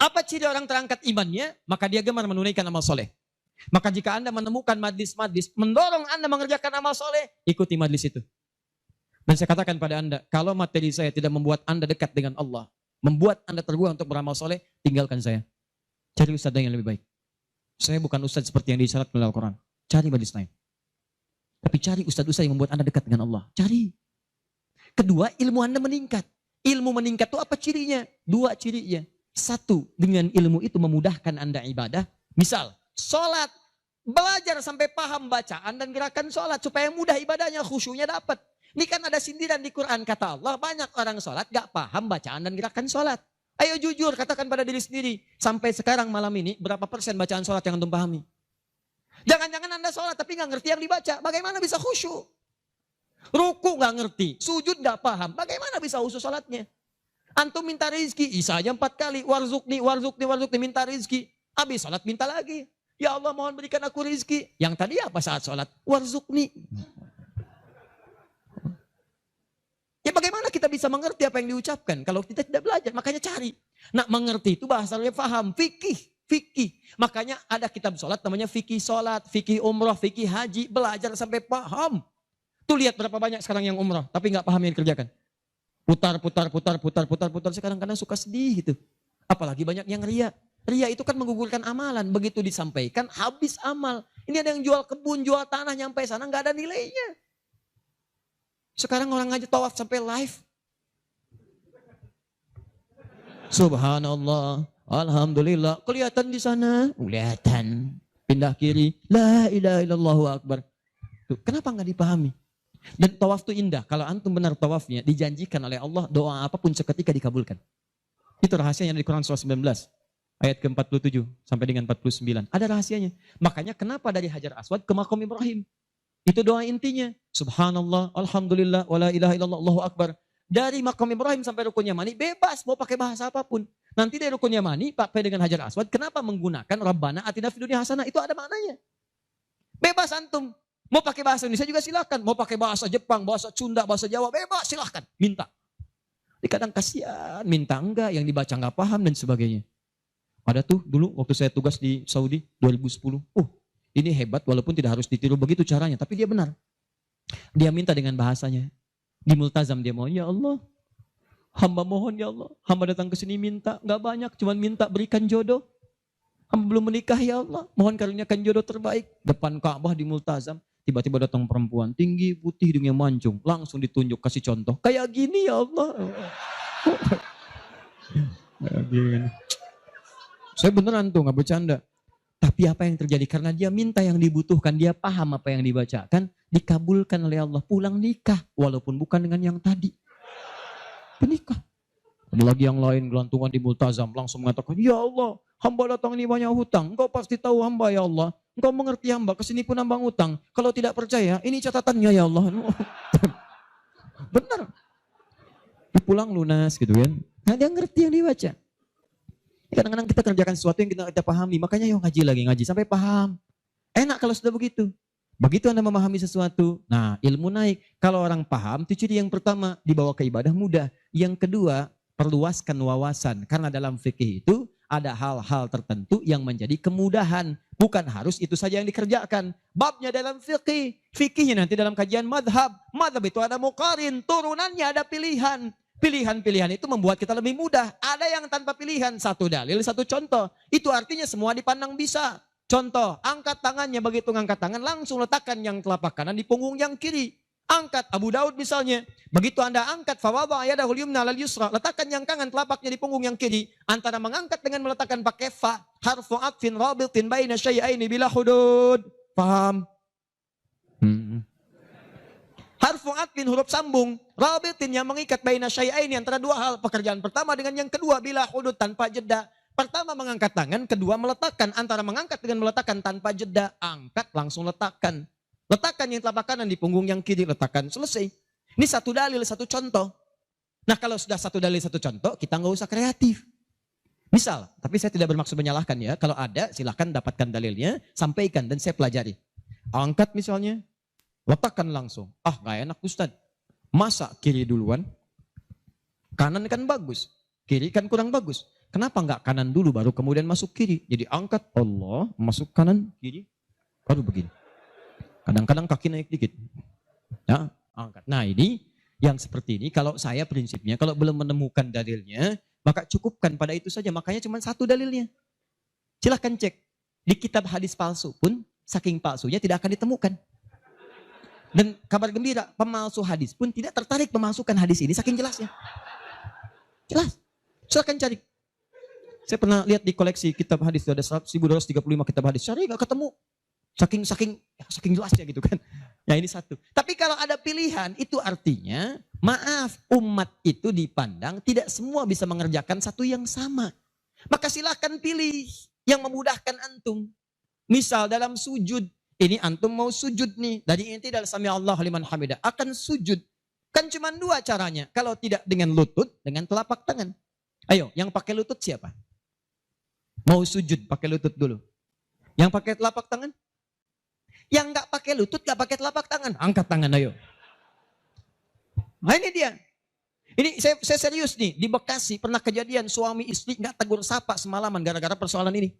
Apa ciri orang terangkat imannya? Maka dia gemar menunaikan amal soleh. Maka jika anda menemukan majlis-majlis mendorong anda mengerjakan amal soleh, ikuti majlis itu. Dan saya katakan pada anda, kalau materi saya tidak membuat anda dekat dengan Allah, membuat anda terbuang untuk beramal soleh, tinggalkan saya. Cari ustadz yang lebih baik. Saya bukan ustadz seperti yang disyarat oleh Al-Quran. Cari majlis lain. Tapi cari ustadz-ustadz yang membuat anda dekat dengan Allah. Cari. Kedua, ilmu anda meningkat. Ilmu meningkat itu apa cirinya? 2 cirinya. 1, dengan ilmu itu memudahkan anda ibadah. Misal, sholat. Belajar sampai paham bacaan dan gerakan sholat. Supaya mudah ibadahnya, khusyunya dapat. Ini kan ada sindiran di Quran. Kata Allah, banyak orang sholat gak paham bacaan dan gerakan sholat. Ayo jujur, katakan pada diri sendiri. Sampai sekarang malam ini, berapa persen bacaan sholat yang antum pahami? Jangan-jangan anda sholat tapi gak ngerti yang dibaca. Bagaimana bisa khusyuk? Ruku gak ngerti, sujud gak paham. Bagaimana bisa khusyuk sholatnya? Antum minta rezeki, isa aja 4 kali. Warzukni, minta rezeki. Habis sholat minta lagi. Ya Allah mohon berikan aku rezeki. Yang tadi apa saat sholat? Warzukni. Ya bagaimana kita bisa mengerti apa yang diucapkan kalau kita tidak belajar? Makanya cari. Nah mengerti itu bahasanya paham. Fikih. Makanya ada kitab sholat namanya fikih sholat, fikih umrah, fikih haji. Belajar sampai paham. Tuh lihat berapa banyak sekarang yang umrah tapi nggak paham yang dikerjakan. Putar. Sekarang kadang suka sedih gitu. Apalagi banyak yang ria. Ria itu kan menggugurkan amalan. Begitu disampaikan habis amal. Ini ada yang jual kebun, jual tanah nyampe sana nggak ada nilainya. Sekarang orang aja tawaf sampai live. Subhanallah, alhamdulillah. Kelihatan di sana, kelihatan. Pindah kiri, la ilaha illallah akbar. Tuh, kenapa nggak dipahami? Dan tawaf itu indah. Kalau antum benar tawafnya, dijanjikan oleh Allah doa apapun seketika dikabulkan. Itu rahasianya di Quran surah 19. Ayat ke-47 sampai dengan 49. Ada rahasianya. Makanya kenapa dari Hajar Aswad ke Maqam Ibrahim? Itu doa intinya. Subhanallah, Alhamdulillah, wa la ilaha illallah, Allahu Akbar. Dari Maqam Ibrahim sampai Rukun Yamani, bebas mau pakai bahasa apapun. Nanti dari Rukun Yamani, pakai dengan Hajar Aswad, kenapa menggunakan Rabbana Atina Fid Dunya Hasanah? Itu ada maknanya. Bebas antum. Mau pakai bahasa Indonesia juga silakan. Mau pakai bahasa Jepang, bahasa Sunda, bahasa Jawa, bebas silakan. Minta. Kadang kasihan, minta enggak, yang dibaca enggak paham dan sebagainya. Ada tuh dulu waktu saya tugas di Saudi 2010. Ini hebat walaupun tidak harus ditiru begitu caranya, tapi dia benar. Dia minta dengan bahasanya. Di multazam dia mau, ya Allah, hamba mohon ya Allah, hamba datang ke sini minta, enggak banyak, cuman minta berikan jodoh. Hamba belum menikah ya Allah, mohon karuniakan jodoh terbaik. Depan Ka'bah di multazam, tiba-tiba datang perempuan, tinggi, putih, hidungnya mancung. Langsung ditunjuk, kasih contoh. Kayak gini ya Allah. Saya beneran tuh, gak bercanda. Tapi apa yang terjadi? Karena dia minta yang dibutuhkan, dia paham apa yang dibacakan, dikabulkan oleh Allah. Pulang nikah, walaupun bukan dengan yang tadi. Menikah. Ada lagi yang lain, gelantungan di multazam, langsung mengatakan, ya Allah, hamba datang ini banyak hutang. Engkau pasti tahu hamba ya Allah. Engkau mengerti hamba, kesini pun hamba ngutang. Kalau tidak percaya, ini catatannya ya Allah. Benar. Pulang lunas gitu kan. Nah dia ngerti yang dibaca. Kadang-kadang kita kerjakan sesuatu yang kita pahami. Makanya yuk ngaji sampai paham. Enak kalau sudah begitu. Begitu Anda memahami sesuatu, nah ilmu naik. Kalau orang paham, itu ciri yang pertama, dibawa ke ibadah mudah. Yang kedua, perluaskan wawasan. Karena dalam fikih itu ada hal-hal tertentu yang menjadi kemudahan. Bukan harus itu saja yang dikerjakan. Babnya dalam fikih. Fikihnya nanti dalam kajian madhab. Madhab itu ada muqarin, turunannya ada pilihan. Pilihan-pilihan itu membuat kita lebih mudah. Ada yang tanpa pilihan, satu dalil, satu contoh. Itu artinya semua dipandang bisa. Contoh, angkat tangannya, begitu ngangkat tangan langsung letakkan yang telapak kanan di punggung yang kiri. Angkat Abu Daud misalnya. Begitu Anda angkat, fawadha yadahul yumna lal yusra, letakkan yang kanan telapaknya di punggung yang kiri. Antara mengangkat dengan meletakkan pakai fa, harfu atfin rabitin baina syai'aini bila hudud. Paham? Harfu atfin huruf sambung, rabitin yang mengikat baina syai'aini antara dua hal. Pekerjaan pertama dengan yang kedua bila hudud tanpa jeda. Pertama mengangkat tangan, kedua meletakkan. Antara mengangkat dengan meletakkan tanpa jeda. Angkat langsung letakkan. Letakkan yang telapak kanan di punggung yang kiri, letakkan. Selesai. Ini satu dalil, satu contoh. Nah kalau sudah satu dalil, satu contoh, kita nggak usah kreatif. Misal, tapi saya tidak bermaksud menyalahkan ya. Kalau ada, silahkan dapatkan dalilnya, sampaikan dan saya pelajari. Angkat misalnya, letakkan langsung. Nggak enak Ustadz. Masa kiri duluan? Kanan kan bagus. Kiri kan kurang bagus. Kenapa nggak kanan dulu baru kemudian masuk kiri? Jadi angkat Allah, masuk kanan, kiri, baru begini. Kadang-kadang kaki naik dikit. Ya, angkat. Nah ini yang seperti ini, kalau saya prinsipnya, kalau belum menemukan dalilnya, maka cukupkan pada itu saja. Makanya cuma satu dalilnya. Silahkan cek. Di kitab hadis palsu pun, saking palsunya tidak akan ditemukan. Dan kabar gembira, pemalsu hadis pun tidak tertarik memasukkan hadis ini, saking jelasnya. Jelas. Silahkan cari. Saya pernah lihat di koleksi kitab hadis, ada 1235 kitab hadis. Cari gak ketemu. Saking jelasnya gitu kan. Ya ini satu. Tapi kalau ada pilihan, itu artinya, maaf, umat itu dipandang tidak semua bisa mengerjakan satu yang sama. Maka silahkan pilih yang memudahkan antum. Misal dalam sujud, ini antum mau sujud nih. Dari inti dari sami Allah liman hamidah. Akan sujud. Kan cuma dua caranya. Kalau tidak dengan lutut, dengan telapak tangan. Ayo, yang pakai lutut siapa? Mau sujud pakai lutut dulu. Yang pakai telapak tangan? Yang nggak pakai lutut, nggak pakai telapak tangan. Angkat tangan ayo. Nah ini dia. Ini saya serius nih. Di Bekasi pernah kejadian suami istri nggak tegur sapa semalaman gara-gara persoalan ini.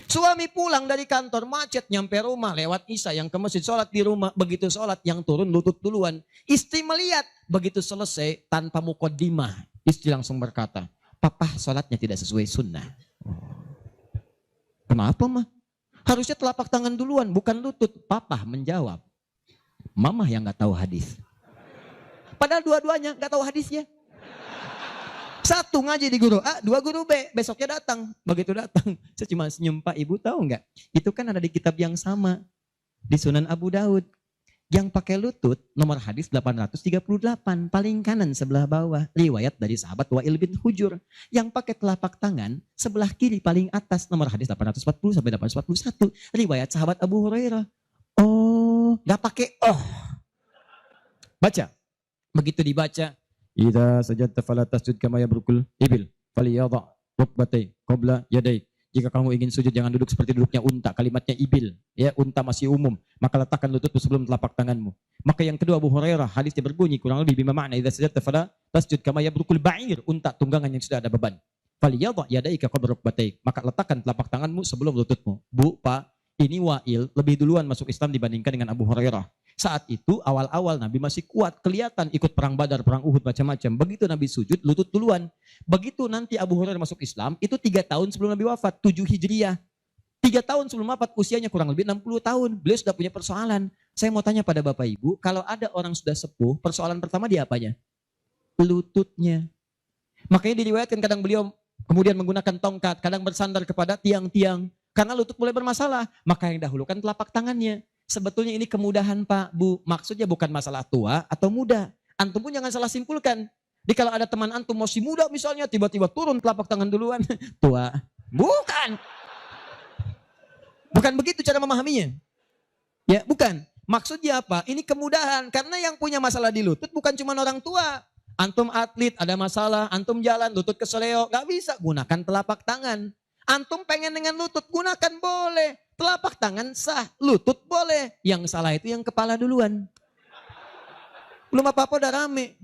Suami pulang dari kantor macet nyampe rumah lewat isya yang ke masjid sholat di rumah. Begitu sholat yang turun lutut duluan. Istri melihat begitu selesai tanpa muqaddimah. Istri langsung berkata, papa sholatnya tidak sesuai sunnah. Kenapa mah? Harusnya telapak tangan duluan bukan lutut. Papa menjawab, mama yang gak tahu hadis. Padahal dua-duanya gak tahu hadisnya. Satu ngaji di guru A, dua guru B. Besoknya datang. Begitu datang, saya cuma senyum, Pak Ibu tahu nggak? Itu kan ada di kitab yang sama. Di Sunan Abu Daud. Yang pakai lutut, nomor hadis 838, paling kanan sebelah bawah. Riwayat dari sahabat Wa'il bin Hujur. Yang pakai telapak tangan, sebelah kiri paling atas, nomor hadis 840 sampai 841. Riwayat sahabat Abu Hurairah. Oh, gak pakai Baca. Begitu dibaca, idza sajadta fala tasjud kama yabrukul ibil, falyadha rukbatai qabla yadai. Jika kamu ingin sujud jangan duduk seperti duduknya unta. Kalimatnya ibil, ya, unta masih umum. Maka letakkan lututmu sebelum telapak tanganmu. Maka yang kedua Abu Hurairah, hadisnya berbunyi kurang lebih bima makna idza sajadta fala tasjud kama yabrukul ba'ir, unta tunggangan yang sudah ada beban. Falyadha yadaika qabla rukbatai. Maka letakkan telapak tanganmu sebelum lututmu. Bu, Pak, ini Wa'il lebih duluan masuk Islam dibandingkan dengan Abu Hurairah. Saat itu awal-awal Nabi masih kuat, kelihatan ikut perang Badar, perang Uhud, macam-macam. Begitu Nabi sujud, lutut duluan. Begitu nanti Abu Hurairah masuk Islam, itu 3 tahun sebelum Nabi wafat, 7 Hijriah. 3 tahun sebelum wafat, usianya kurang lebih 60 tahun. Beliau sudah punya persoalan. Saya mau tanya pada Bapak Ibu, kalau ada orang sudah sepuh, persoalan pertama dia apanya? Lututnya. Makanya diriwayatkan kadang beliau kemudian menggunakan tongkat, kadang bersandar kepada tiang-tiang. Karena lutut mulai bermasalah, maka yang dahulukan telapak tangannya. Sebetulnya ini kemudahan Pak, Bu. Maksudnya bukan masalah tua atau muda. Antum pun jangan salah simpulkan. Jadi kalau ada teman antum masih muda misalnya, tiba-tiba turun telapak tangan duluan. Tua. Bukan. Bukan begitu cara memahaminya. Ya, bukan. Maksudnya apa? Ini kemudahan. Karena yang punya masalah di lutut bukan cuma orang tua. Antum atlet ada masalah, antum jalan lutut keseleo. Gak bisa, gunakan telapak tangan. Antum pengen dengan lutut, gunakan boleh. Telapak tangan sah, lutut boleh. Yang salah itu yang kepala duluan. Belum apa-apa udah rame.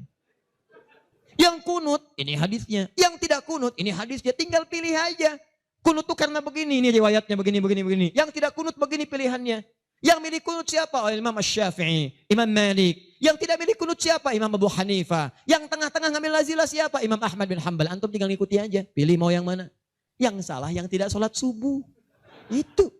Yang kunut, ini hadisnya. Yang tidak kunut, ini hadisnya. Tinggal pilih aja. Kunut tuh karena begini, ini riwayatnya begini. Yang tidak kunut begini pilihannya. Yang milih kunut siapa? Oh, Imam Syafi'i, Imam Malik. Yang tidak milih kunut siapa? Imam Abu Hanifah. Yang tengah-tengah ngambil nazilah siapa? Imam Ahmad bin Hanbal. Antum tinggal ngikuti aja. Pilih mau yang mana. Yang salah yang tidak sholat subuh. Itu.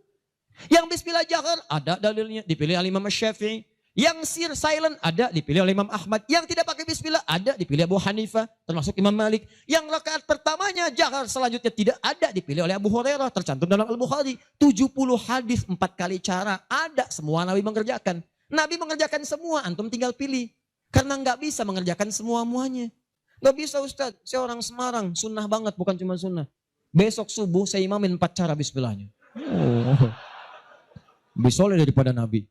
Yang bismillah jahar, ada dalilnya, dipilih oleh Imam Syafi'i. Yang sir silent, ada, dipilih oleh Imam Ahmad. Yang tidak pakai bismillah, ada, dipilih Abu Hanifah, termasuk Imam Malik. Yang rakaat pertamanya jahar, selanjutnya tidak ada, dipilih oleh Abu Hurairah, tercantum dalam Al-Bukhari. 70 hadis, 4 kali cara, ada, semua Nabi mengerjakan. Nabi mengerjakan semua, antum tinggal pilih. Karena nggak bisa mengerjakan semua-muanya. Nggak bisa Ustaz, saya orang Semarang, sunnah banget, bukan cuma sunnah. Besok subuh saya imamin 4 cara bismillahnya. Oh. Lebih soleh daripada Nabi.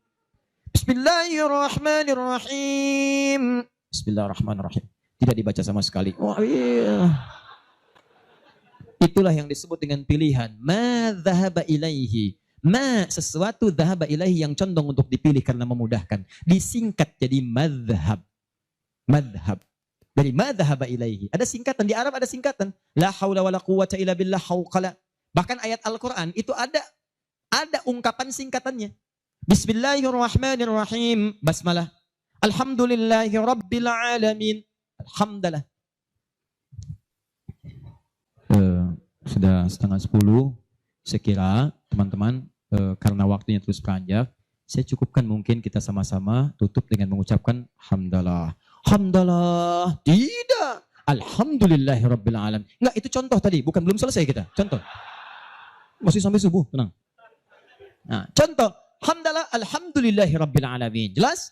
Bismillahirrahmanirrahim. Bismillahirrahmanirrahim. Tidak dibaca sama sekali. Oh iya. Itulah yang disebut dengan pilihan. Ma dhahaba ilaihi. Ma sesuatu dhahaba ilaihi yang condong untuk dipilih karena memudahkan. Disingkat jadi madhab. Madhab. Dari ma dhahaba ilaihi. Ada singkatan. Di Arab ada singkatan. La hawla wa la quwwata illa billah hawqala. Bahkan ayat Al-Quran itu ada ungkapan singkatannya. Bismillahirrahmanirrahim. Basmalah. Alhamdulillahi rabbil alamin. Alhamdulillah. Sudah 9:30. Saya kira teman-teman karena waktunya terus beranjak, saya cukupkan mungkin kita sama-sama tutup dengan mengucapkan hamdalah. Hamdalah. Tidak. Alhamdulillahi rabbil alamin. Enggak, itu contoh tadi, bukan belum selesai kita. Contoh. Masih sampai subuh, tenang. Nah, contoh, hamdalah alhamdulillahi rabbil alamin. Jelas?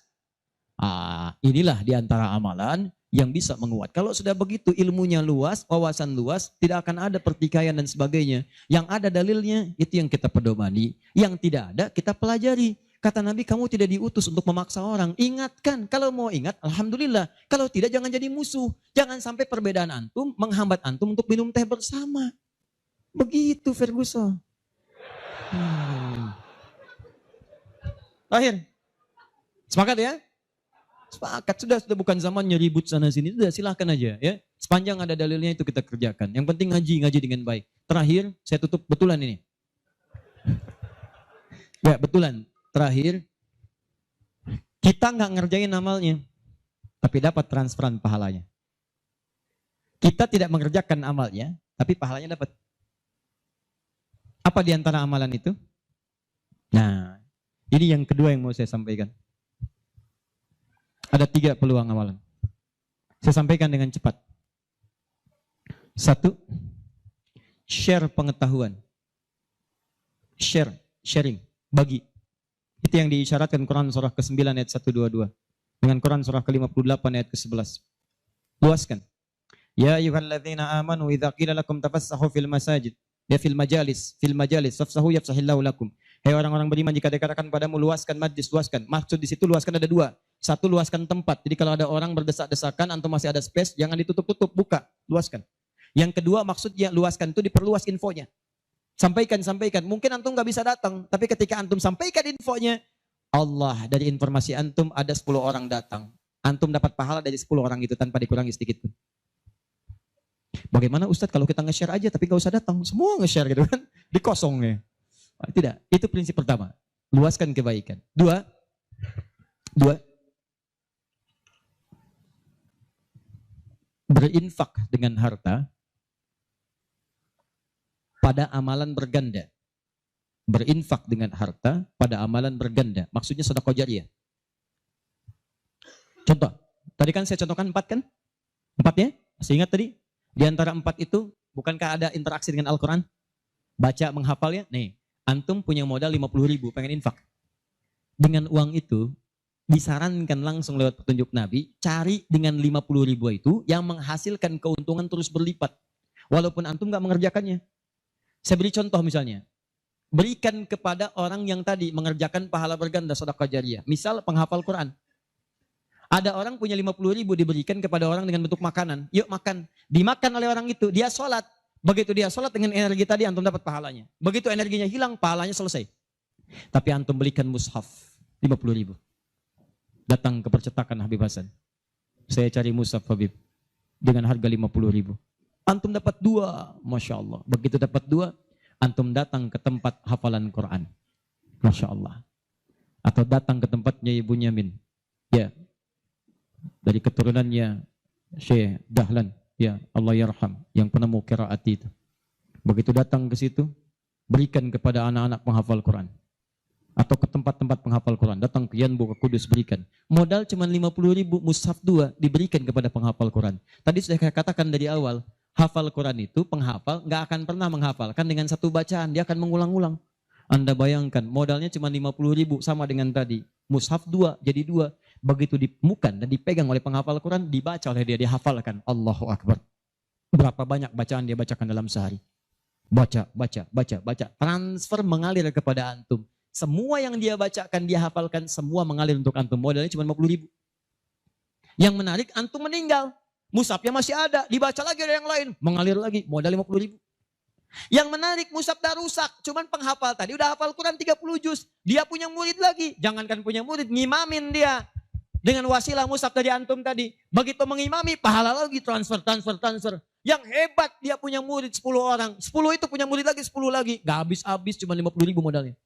Inilah diantara amalan yang bisa menguat. Kalau sudah begitu ilmunya luas, wawasan luas, tidak akan ada pertikaian dan sebagainya. Yang ada dalilnya, itu yang kita pedomani. Yang tidak ada, kita pelajari. Kata Nabi, kamu tidak diutus untuk memaksa orang. Ingatkan, kalau mau ingat, alhamdulillah. Kalau tidak, jangan jadi musuh. Jangan sampai perbedaan antum menghambat antum untuk minum teh bersama. Begitu Ferguson. Akhir. Sepakat ya? Sepakat. Sudah bukan zamannya ribut sana sini. Sudah silahkan aja ya. Sepanjang ada dalilnya itu kita kerjakan. Yang penting ngaji dengan baik. Terakhir, saya tutup betulan ini. Ya betulan. Terakhir, kita nggak ngerjain amalnya, tapi dapat transferan pahalanya. Kita tidak mengerjakan amalnya, tapi pahalanya dapat. Apa di antara amalan itu? Nah, ini yang kedua yang mau saya sampaikan. Ada 3 peluang amalan. Saya sampaikan dengan cepat. 1, share pengetahuan. Sharing, bagi. Itu yang diisyaratkan Quran surah ke-9 ayat 122 dengan Quran surah ke-58 ayat ke-11. Luaskan. Ya ayyuhalladzina amanu idza qila lakum tafassahu fil masajid. Ya fil majalis fafsahu yafsahillahu lakum. Hai orang-orang beriman, jika dikatakan padamu luaskan majlis, luaskan. Maksud di situ luaskan ada dua. Satu, luaskan tempat. Jadi kalau ada orang berdesak-desakan, antum masih ada space, jangan ditutup-tutup, buka, luaskan. Yang kedua, maksudnya luaskan itu diperluas infonya. Sampaikan. Mungkin antum nggak bisa datang, tapi ketika antum sampaikan infonya, Allah dari informasi antum ada 10 orang datang. Antum dapat pahala dari 10 orang itu tanpa dikurangi sedikit pun. Bagaimana Ustadz kalau kita nge-share aja tapi nggak usah datang, semua nge-share gitu kan, dikosongnya. Tidak, itu prinsip pertama. Luaskan kebaikan. Dua, berinfak dengan harta pada amalan berganda. Berinfak dengan harta pada amalan berganda. Maksudnya sedekah jariyah. Contoh, tadi kan saya contohkan 4 kan? 4 ya? Masih ingat tadi? Di antara 4 itu, bukankah ada interaksi dengan Al-Quran? Baca, menghafalnya? Nih, antum punya modal 50.000, pengen infak. Dengan uang itu, disarankan langsung lewat petunjuk Nabi, cari dengan 50.000 itu yang menghasilkan keuntungan terus berlipat. Walaupun antum gak mengerjakannya. Saya beri contoh misalnya. Berikan kepada orang yang tadi mengerjakan pahala berganda sedekah jariyah. Misal penghafal Quran. Ada orang punya 50.000 diberikan kepada orang dengan bentuk makanan. Yuk makan. Dimakan oleh orang itu. Dia sholat. Begitu dia sholat dengan energi tadi antum dapat pahalanya. Begitu energinya hilang pahalanya selesai. Tapi antum belikan mushaf 50.000. Datang ke percetakan Habib Hasan. Saya cari mushaf Habib. Dengan harga 50.000. Antum dapat 2. Masya Allah. Begitu dapat 2. Antum datang ke tempat hafalan Quran. Masya Allah. Atau datang ke tempatnya Ibu Nyamin. Ya. Dari keturunannya Syekh Dahlan, ya Allah yarham, yang penemu qiraat itu. Begitu datang ke situ, berikan kepada anak-anak penghafal Quran. Atau ke tempat-tempat penghafal Quran, datang ke Yanbu, ke Kudus, berikan. Modal cuma 50.000, mushaf 2 diberikan kepada penghafal Quran. Tadi sudah saya katakan dari awal, hafal Quran itu penghafal nggak akan pernah menghafalkan dengan satu bacaan, dia akan mengulang-ulang. Anda bayangkan modalnya cuma 50.000 sama dengan tadi. Mushaf 2 jadi 2. Begitu ditemukan dan dipegang oleh penghafal Quran, dibaca oleh dia, dihafalkan. Allahu Akbar. Berapa banyak bacaan dia bacakan dalam sehari? Baca. Transfer mengalir kepada antum. Semua yang dia bacakan, dia hafalkan, semua mengalir untuk antum. Modalnya cuma 50.000. Yang menarik, antum meninggal. Mushafnya masih ada, dibaca lagi ada yang lain. Mengalir lagi, modal 50.000. Yang menarik, mushaf dah rusak. Cuman penghafal tadi udah hafal Quran 30 juz. Dia punya murid lagi. Jangankan punya murid, ngimamin dia. Dengan wasilah mushaf dari antum tadi. Begitu mengimami, pahala lagi transfer. Yang hebat dia punya murid 10 orang. 10 itu punya murid lagi, 10 lagi. Gak habis-habis, cuma 50.000 modalnya.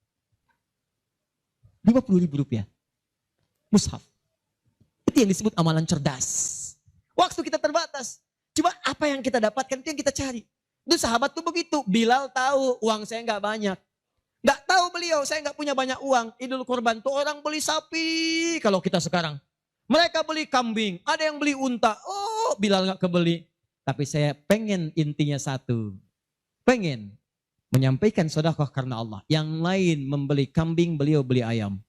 50.000 rupiah. Mushaf. Itu yang disebut amalan cerdas. Waktu kita terbatas. Coba apa yang kita dapatkan itu yang kita cari. Itu sahabat tuh begitu. Bilal tahu uang saya nggak banyak. Nggak tahu beliau, saya nggak punya banyak uang. Idul Kurban tuh orang beli sapi. Kalau kita sekarang. Mereka beli kambing. Ada yang beli unta. Oh, Bilal nggak kebeli. Tapi saya pengen intinya satu. Pengen menyampaikan sedekah karena Allah. Yang lain membeli kambing, beliau beli ayam.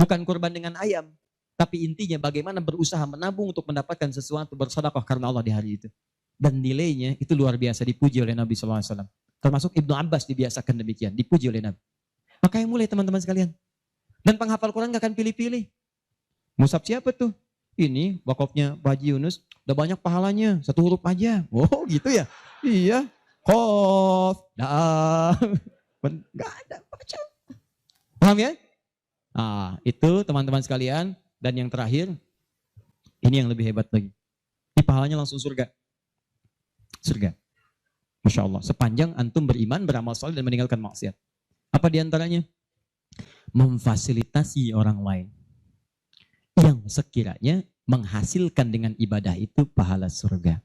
Bukan kurban dengan ayam. Tapi intinya bagaimana berusaha menabung untuk mendapatkan sesuatu bersedekah karena Allah di hari itu. Dan nilainya itu luar biasa dipuji oleh Nabi SAW. Termasuk Ibnu Abbas dibiasakan demikian. Dipuji oleh Nabi. Makanya mulai teman-teman sekalian. Dan penghafal Quran gak akan pilih-pilih. Mushaf siapa tuh? Ini wakafnya Pak Haji Yunus. Udah banyak pahalanya. 1 huruf aja. Oh gitu ya? Iya. Qaf. Gak ada. Baca. Paham ya? Nah itu teman-teman sekalian. Dan yang terakhir. Ini yang lebih hebat lagi. Ini pahalanya langsung surga. Surga. Masya Allah. Sepanjang antum beriman, beramal saleh dan meninggalkan maksiat. Apa diantaranya? Memfasilitasi orang lain. Yang sekiranya menghasilkan dengan ibadah itu pahala surga.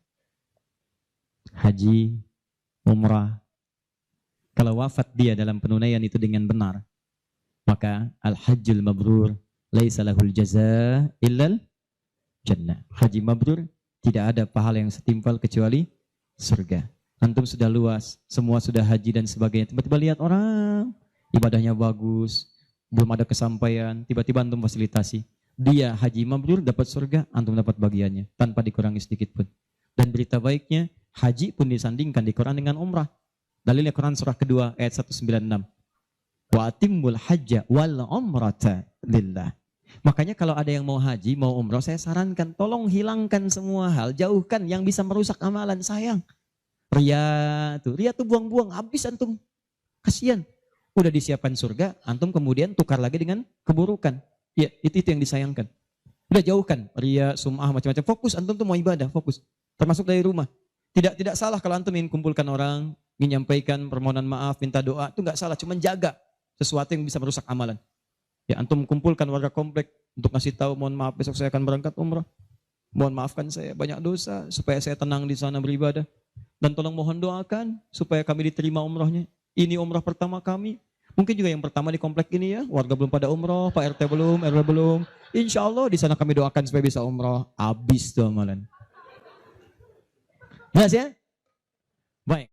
Haji, umrah. Kalau wafat dia dalam penunaian itu dengan benar. Maka al-hajjul mabrur. Laisa lahul jaza illal jannah. Haji mabrur. Tidak ada pahala yang setimpal kecuali surga. Antum sudah luas, semua sudah haji dan sebagainya. Tiba-tiba lihat orang, ibadahnya bagus, belum ada kesampaian, tiba-tiba antum fasilitasi. Dia haji mabrur dapat surga, antum dapat bagiannya tanpa dikurangi sedikit pun. Dan berita baiknya, haji pun disandingkan di Quran dengan umrah. Dalilnya Quran surah kedua ayat 196. Wa atimmul hajja wal umrata lillah. Makanya kalau ada yang mau haji, mau umrah, saya sarankan tolong hilangkan semua hal, jauhkan yang bisa merusak amalan, sayang. Ria tuh buang-buang, habis antum. Kasihan. Udah disiapkan surga, antum kemudian tukar lagi dengan keburukan. Ya, itu yang disayangkan. Udah jauhkan ria, sum'ah, macam-macam. Fokus, antum tuh mau ibadah, fokus. Termasuk dari rumah. Tidak salah kalau antum ingin kumpulkan orang, ingin nyampaikan permohonan maaf, minta doa, itu nggak salah, cuma jaga sesuatu yang bisa merusak amalan. Ya, antum kumpulkan warga komplek untuk ngasih tahu, mohon maaf besok saya akan berangkat umrah. Mohon maafkan saya banyak dosa supaya saya tenang di sana beribadah. Dan tolong mohon doakan supaya kami diterima umrahnya. Ini umrah pertama kami. Mungkin juga yang pertama di komplek ini ya, warga belum pada umrah, Pak RT belum, RW belum. Insya Allah di sana kami doakan supaya bisa umrah. Habis tuh amalan. Jelas ya? Baik.